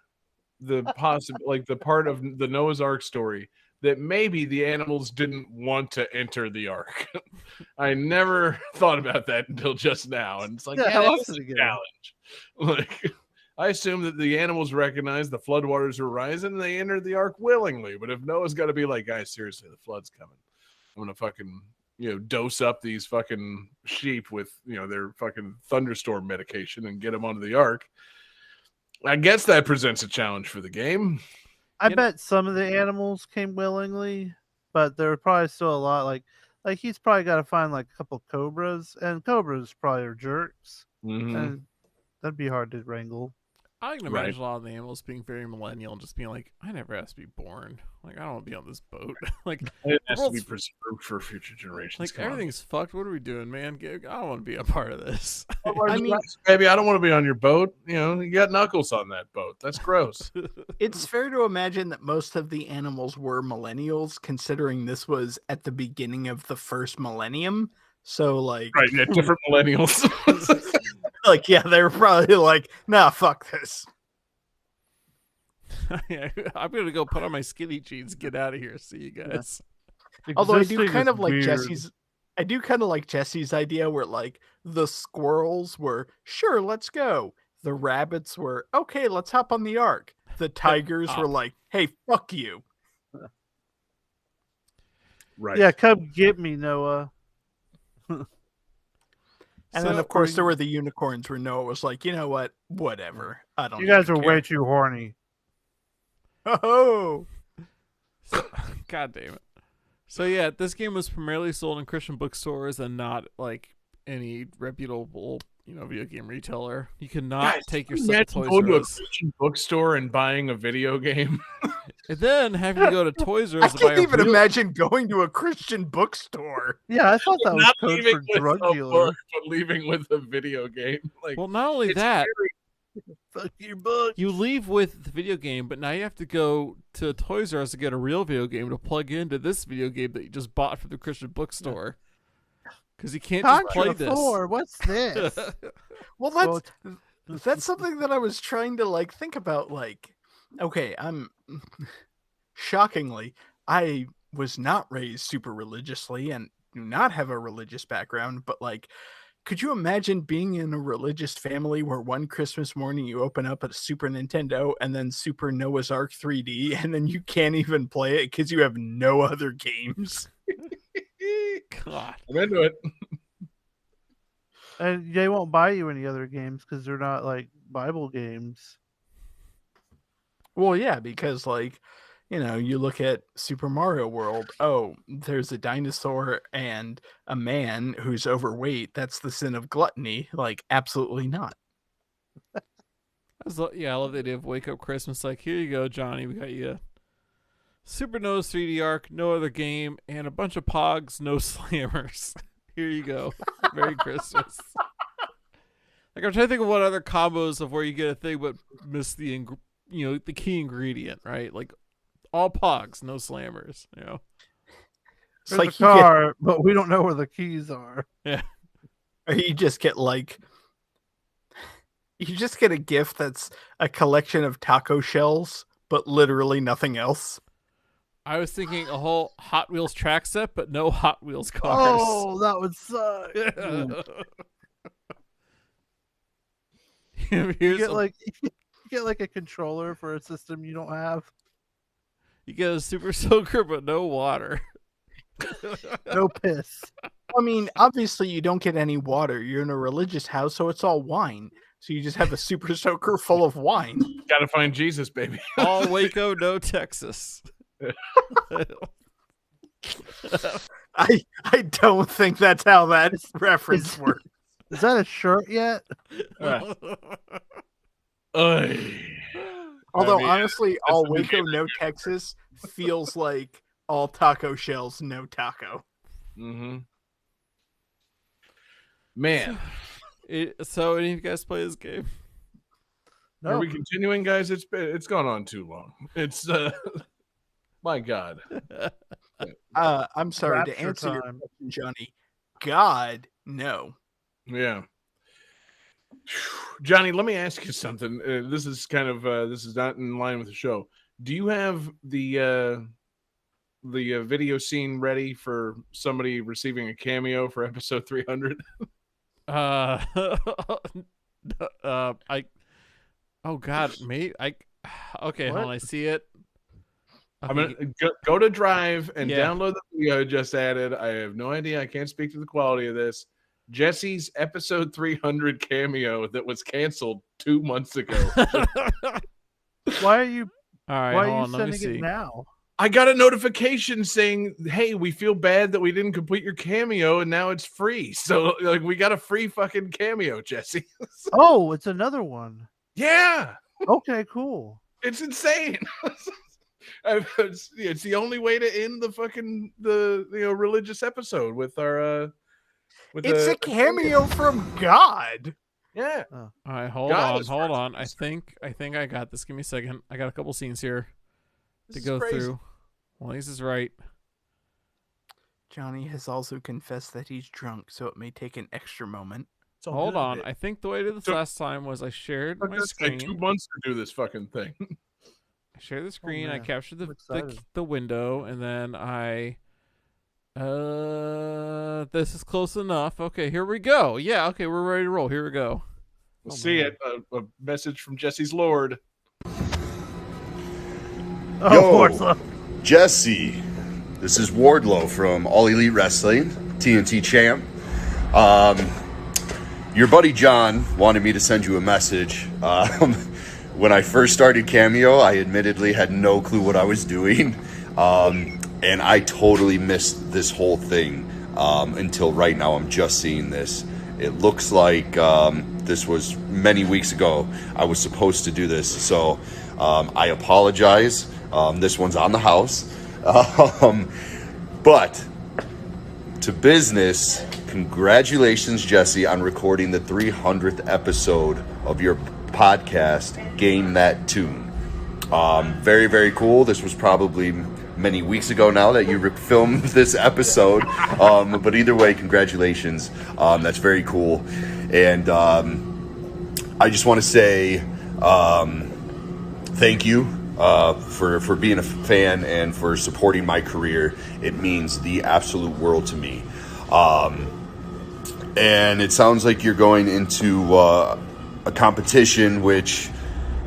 the possible, like the part of the Noah's Ark story that maybe the animals didn't want to enter the ark. I never thought about that until just now, and it's like, Yeah, yeah, how that else was did a it go? challenge. Like, I assume that the animals recognized the floodwaters were rising and they entered the ark willingly. But if Noah's got to be like, guys, seriously, the flood's coming, I'm gonna fucking dose up these fucking sheep with their fucking thunderstorm medication and get them onto the ark. I guess that presents a challenge for the game. I bet some of the animals came willingly, but there were probably still a lot. Like he's probably got to find like a couple cobras, and cobras probably are jerks, and that'd be hard to wrangle. I can imagine a lot of the animals being very millennial and just being like, I never asked to be born. Like, I don't want to be on this boat. Like, it has to be preserved for future generations. Like, everything's fucked. What are we doing, man? I don't want to be a part of this. I mean, baby, I don't want to be on your boat. You got knuckles on that boat. That's gross. It's fair to imagine that most of the animals were millennials, considering this was at the beginning of the first millennium. So, like, right, yeah, different millennials. Like, yeah, they were probably like, nah, fuck this. Yeah, I'm gonna go put on my skinny jeans, get out of here. See you guys. Yeah. Although I do kind of like Jesse's idea where like the squirrels were, sure, let's go. The rabbits were, okay, let's hop on the ark. The tigers were like, hey, fuck you. Right. Yeah, come get me, Noah. And then, of course, there were the unicorns where Noah was like, you know what? Whatever. I don't. You guys are care. way too horny. Oh. So, God damn it. So yeah, this game was primarily sold in Christian bookstores and not like any reputable, video game retailer. You cannot take your stuff to Toys going to R a Us. Christian bookstore and buying a video game. And then having to go to Toys R I Us to buy can't a even real... imagine going to a Christian bookstore. Yeah, I thought that was Not code leaving for with drug a dealer. book, but leaving with a video game. Like, Well, not only it's that, Fuck your book. you leave with the video game, but now you have to go to Toys R Us to get a real video game to plug into this video game that you just bought from the Christian bookstore. Because you can't just play Contra this. 4, what's this? Well, that's something that I was trying to like think about. Like, okay, I'm shockingly, I was not raised super religiously and do not have a religious background, but like, could you imagine being in a religious family where one Christmas morning you open up a Super Nintendo and then Super Noah's Ark 3D and then you can't even play it because you have no other games? God. I'm into it. And they won't buy you any other games because they're not like Bible games. Well, yeah, because like, you look at Super Mario World. Oh, there's a dinosaur and a man who's overweight. That's the sin of gluttony. Like, absolutely not. I love the idea of Wake Up Christmas. Like, here you go, Johnny. We got you Super Noah's 3D Arc, no other game, and a bunch of Pogs, no slammers. Here you go. Merry Christmas. Like, I'm trying to think of what other combos of where you get a thing but miss the the key ingredient, right? Like, all Pogs, no slammers. It's There's like a car, but we don't know where the keys are. Yeah. Or you just get like, you just get a gift that's a collection of taco shells, but literally nothing else. I was thinking a whole Hot Wheels track set, but no Hot Wheels cars. Oh, that would suck. You get like a controller for a system you don't have. You get a Super Soaker, but no water. No piss. I mean, obviously you don't get any water. You're in a religious house, so it's all wine. So you just have a Super Soaker full of wine. Gotta find Jesus, baby. All Waco, no Texas. I don't think that's how that reference works. Is that a shirt yet? Although, honestly, all Waco, no Texas feels like all taco shells, no taco. Mm-hmm. Man. So, any of you guys play this game? No. Are we continuing, guys? It's gone on too long. It's my God. I'm sorry Rapture to answer your time. question, Johnny. God, no. Yeah. Johnny, let me ask you something. This is kind of this is not in line with the show. Do you have the video scene ready for somebody receiving a cameo for episode 300? I oh god, mate. Okay, hold What? on, I see it. I'm Okay, gonna go to Drive and Yeah. download the video I just added. I have no idea. I can't speak to the quality of this. Jesse's episode 300 cameo that was canceled 2 months ago. Why are you? all right, Why hold are you on, let me sending it see. now? I got a notification saying, "Hey, we feel bad that we didn't complete your cameo, and now it's free." So, like, we got a free fucking cameo, Jesse. Oh, it's another one. Yeah, Okay, cool. it's insane. It's the only way to end the fucking religious episode with our with It's a cameo from God. Yeah. All right, hold God on, is hold first. on. I think I got this. Give me a second. I got a couple scenes here This to is go crazy. through. Well, this is right. Johnny has also confessed that he's drunk, so it may take an extra moment. It's all Hold good. on. I think the way I did this So- last time was I shared Took my us like 2 screen. months to do this fucking thing. I shared the screen. I man, captured I'm excited. the window, and then I. This is close enough. Okay, here we go. Yeah, okay, we're ready to roll. Here we go. We'll Oh, see man. it. A message from Jesse's Lord. Oh, Yo. Forza. Jesse, this is Wardlow from All Elite Wrestling, TNT champ. Your buddy John wanted me to send you a message. When I first started Cameo, I admittedly had no clue what I was doing, and I totally missed this whole thing until right now. I'm just seeing this. It looks like this was many weeks ago. I was supposed to do this, so I apologize. This one's on the house. But to business, congratulations, Jesse, on recording the 300th episode of your podcast, Game That Tune. Very, very cool. This was probably many weeks ago now that you filmed this episode. But either way, congratulations. That's very cool. And I just want to say thank you for being a fan and for supporting my career. It means the absolute world to me. And it sounds like you're going into a competition which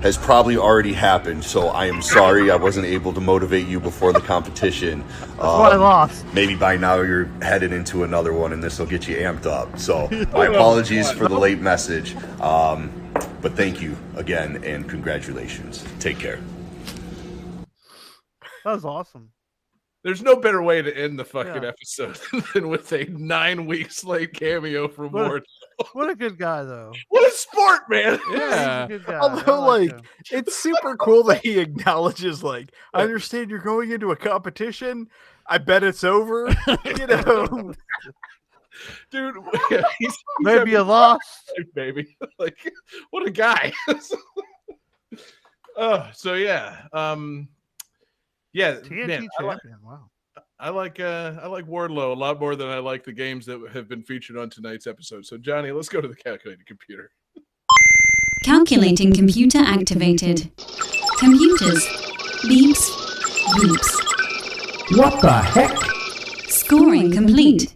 has probably already happened. So I am sorry I wasn't able to motivate you before the competition. That's why I lost. Maybe by now you're headed into another one and this will get you amped up. So my apologies for the late message. But thank you again and congratulations. Take care. That was awesome. There's no better way to end the fucking Yeah. episode than with a 9 weeks late cameo from What a- Ward. What a good guy, though. What a sport, man! He's Yeah. a good guy. Although, I like like, him. it's super cool that he acknowledges, like, I understand you're going into a competition. I bet it's over. You know, Dude, he's Maybe you lost. baby. Like, what a guy. So yeah. Yeah, TNT man, champion. Wow. I like Wardlow a lot more than I like the games that have been featured on tonight's episode. So Johnny, let's go to the calculated computer. Calculating computer activated. Computers. Beeps. Boops. What the heck? Scoring complete.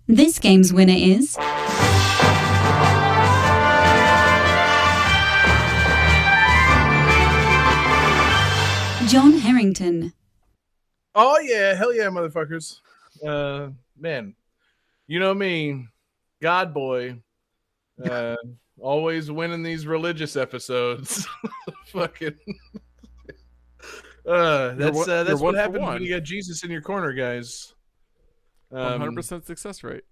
This game's winner is... John Harrington. Oh yeah, hell yeah, motherfuckers. Man, you know me, God boy, always winning these religious episodes. Fucking that's you're what one for happens one. when you got Jesus in your corner, guys. 100% success rate.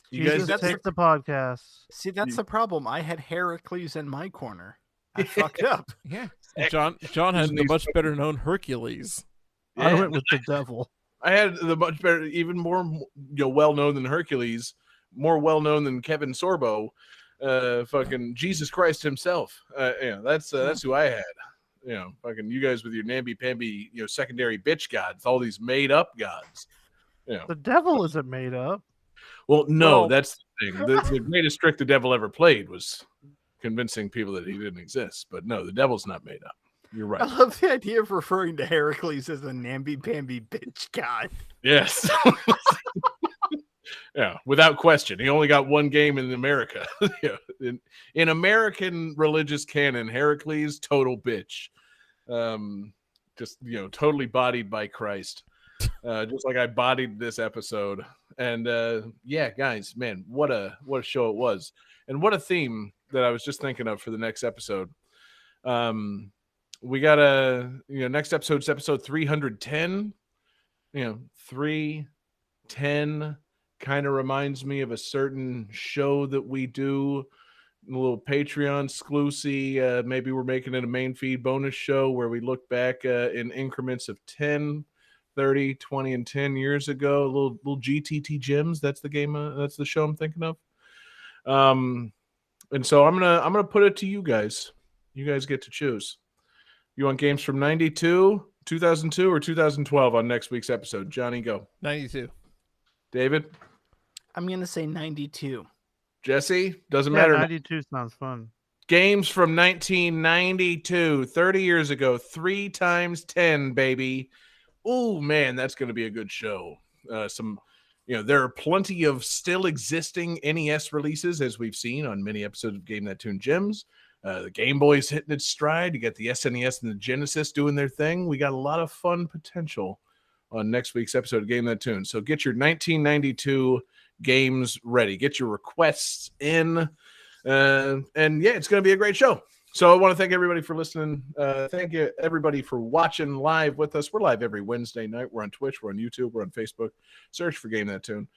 You Jesus guys, take the podcast. see, that's the problem. I had Heracles in my corner. I fucked up. Yeah. John had the much better known Hercules. I Yeah. went with the devil. I had the much better, even more well known than Hercules, more well known than Kevin Sorbo. fucking Jesus Christ himself. That's who I had. Fucking you guys with your namby-pamby, secondary bitch gods, all these made-up gods. The devil isn't made up. Well, no, Well- that's the thing. The greatest trick the devil ever played was convincing people that he didn't exist. But no, the devil's not made up. You're right. I love the idea of referring to Heracles as a namby-pamby bitch god. Yes. Yeah, without question. He only got one game in America. In American religious canon, Heracles, total bitch. Just, totally bodied by Christ. Just like I bodied this episode. And yeah, guys, man, what a show it was. And what a theme that I was just thinking of for the next episode. We got next episode's episode 310. 310 kind of reminds me of a certain show that we do, a little Patreon exclusive. Maybe we're making it a main feed bonus show where we look back in increments of 10, 30, 20, and 10 years ago. Little GTT Gems. That's the game. That's the show I'm thinking of. And so I'm gonna put it to you guys. You guys get to choose. You want games from 92, 2002, or 2012 on next week's episode? Johnny, go. 92. David? I'm going to say 92. Jesse? Doesn't Yeah, matter. 92 sounds fun. Games from 1992, 30 years ago, 3 times 10, baby. Oh, man, that's going to be a good show. There are plenty of still existing NES releases, as we've seen on many episodes of Game That Tune Gems. The Game Boy's hitting its stride. You got the SNES and the Genesis doing their thing. We got a lot of fun potential on next week's episode of Game That Tune. So get your 1992 games ready. Get your requests in. And yeah, it's going to be a great show. So I want to thank everybody for listening. Thank you, everybody, for watching live with us. We're live every Wednesday night. We're on Twitch. We're on YouTube. We're on Facebook. Search for Game That Tune.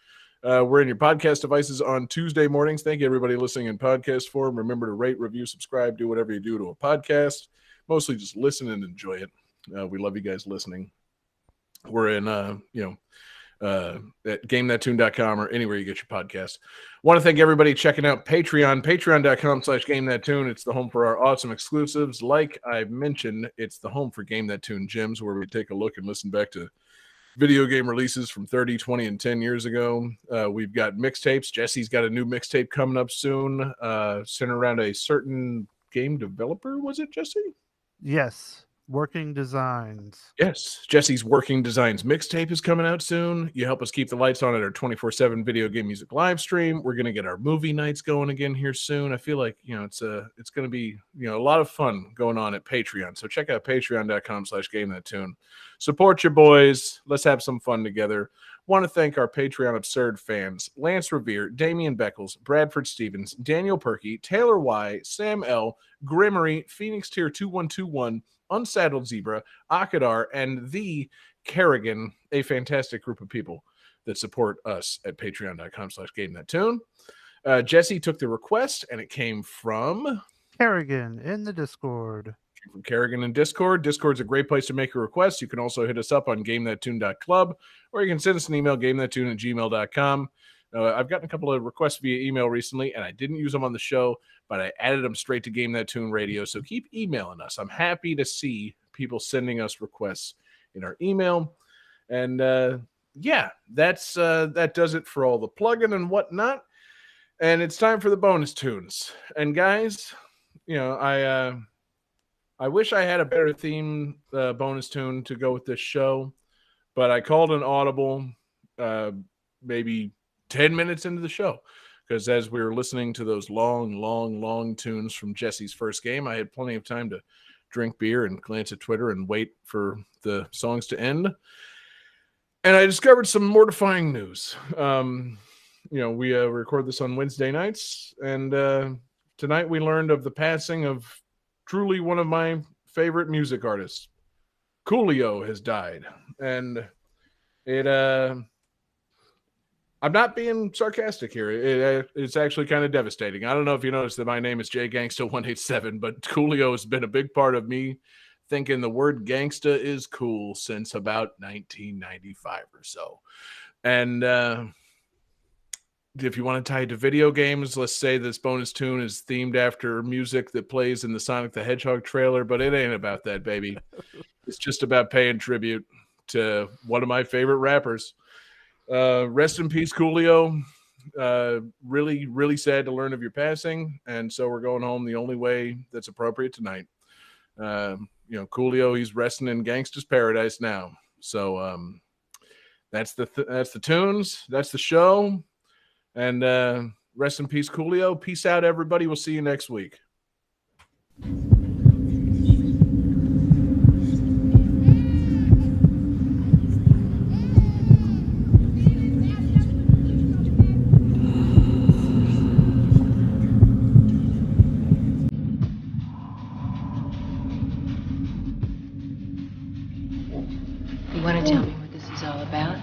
We're in your podcast devices on Tuesday mornings. Thank you, everybody, listening in podcast form. Remember to rate, review, subscribe, do whatever you do to a podcast. Mostly just listen and enjoy it. We love you guys listening. We're in, at GameThatTune.com or anywhere you get your podcast. Want to thank everybody checking out Patreon, patreon.com/GameThatTune. It's the home for our awesome exclusives. Like I've mentioned, it's the home for Game That Tune Gems, where we take a look and listen back to video game releases from 30, 20, and 10 years ago. We've got mixtapes. Jesse's got a new mixtape coming up soon, centered around a certain game developer. Was it, Jesse? Yes. Working Designs. Yes. Jesse's Working Designs mixtape is coming out soon. You help us keep the lights on at our 24/7 video game music live stream. We're going to get our movie nights going again here soon. I feel like, it's going to be, a lot of fun going on at Patreon. So check out patreon.com/GameThatTune. Support your boys. Let's have some fun together. Want to thank our Patreon absurd fans: Lance Revere, Damian Beckles, Bradford Stevens, Daniel Perky, Taylor Y, Sam L, Grimmery, Phoenix Tier 2121, Unsaddled Zebra, Akadar, and the Kerrigan, a fantastic group of people that support us at patreon.com/GameThatTune. Jesse took the request, and it came from Kerrigan in the Discord. From Kerrigan in Discord. Discord's a great place to make a request. You can also hit us up on GameThatTune.club, or you can send us an email, GameThatTune@gmail.com. I've gotten a couple of requests via email recently, and I didn't use them on the show, but I added them straight to Game That Tune Radio. So keep emailing us. I'm happy to see people sending us requests in our email. And yeah, that does it for all the plugging and whatnot. And it's time for the bonus tunes. And guys, I wish I had a better theme bonus tune to go with this show, but I called an audible maybe 10 minutes into the show, because as we were listening to those long tunes from Jesse's first game, I had plenty of time to drink beer and glance at Twitter and wait for the songs to end. And I discovered some mortifying news. We record this on Wednesday nights, and tonight we learned of the passing of truly one of my favorite music artists. Coolio has died, and I'm not being sarcastic here. It's actually kind of devastating. I don't know if you noticed that my name is JGangsta187, but Coolio has been a big part of me thinking the word gangsta is cool since about 1995 or so. And if you want to tie it to video games, let's say this bonus tune is themed after music that plays in the Sonic the Hedgehog trailer, but it ain't about that, baby. It's just about paying tribute to one of my favorite rappers. Rest in peace, Coolio. Really, really sad to learn of your passing, and so we're going home the only way that's appropriate tonight. Coolio, he's resting in gangsta's paradise now. So that's the tunes, that's the show, and rest in peace, Coolio. Peace out, everybody. We'll see you next week. You want to tell me what this is all about?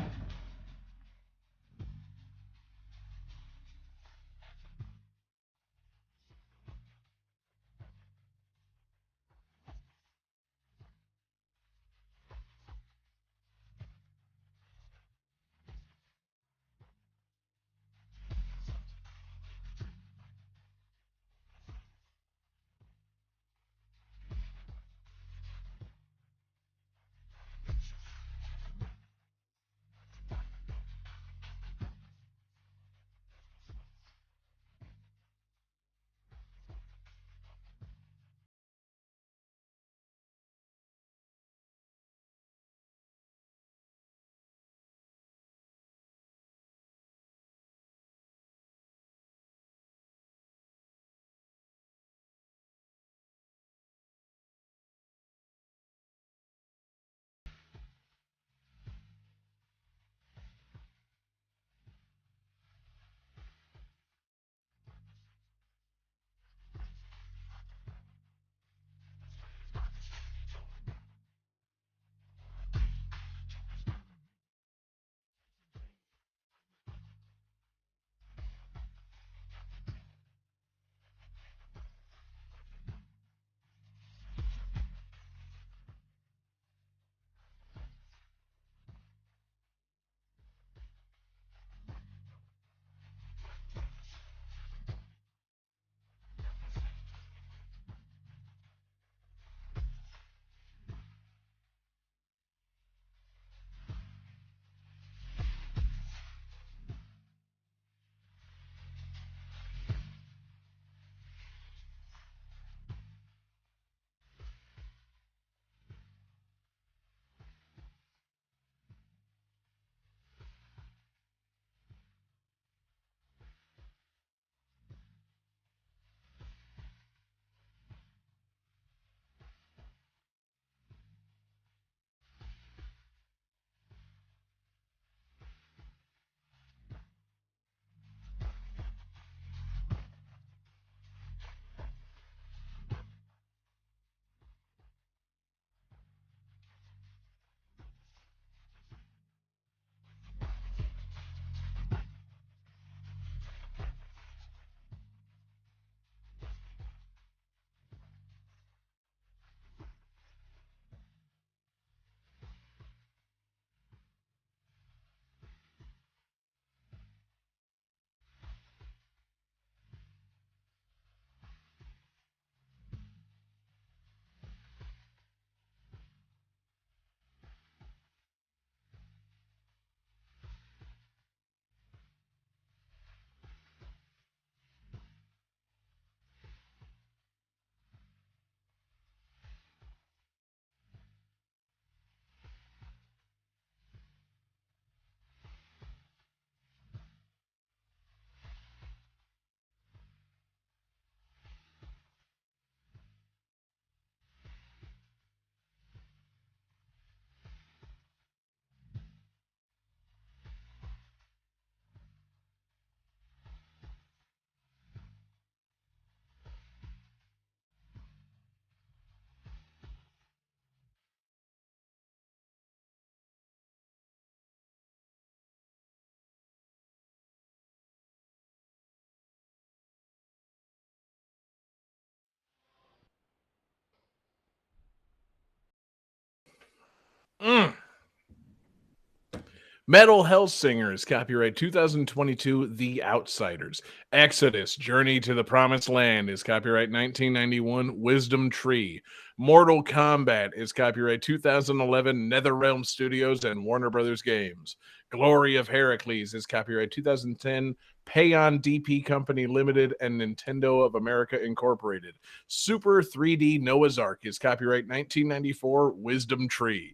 Metal Hellsinger is copyright 2022, The Outsiders. Exodus, Journey to the Promised Land is copyright 1991, Wisdom Tree. Mortal Kombat is copyright 2011, NetherRealm Studios and Warner Brothers Games. Glory of Heracles is copyright 2010, Payon DP Company Limited and Nintendo of America Incorporated. Super 3D Noah's Ark is copyright 1994, Wisdom Tree.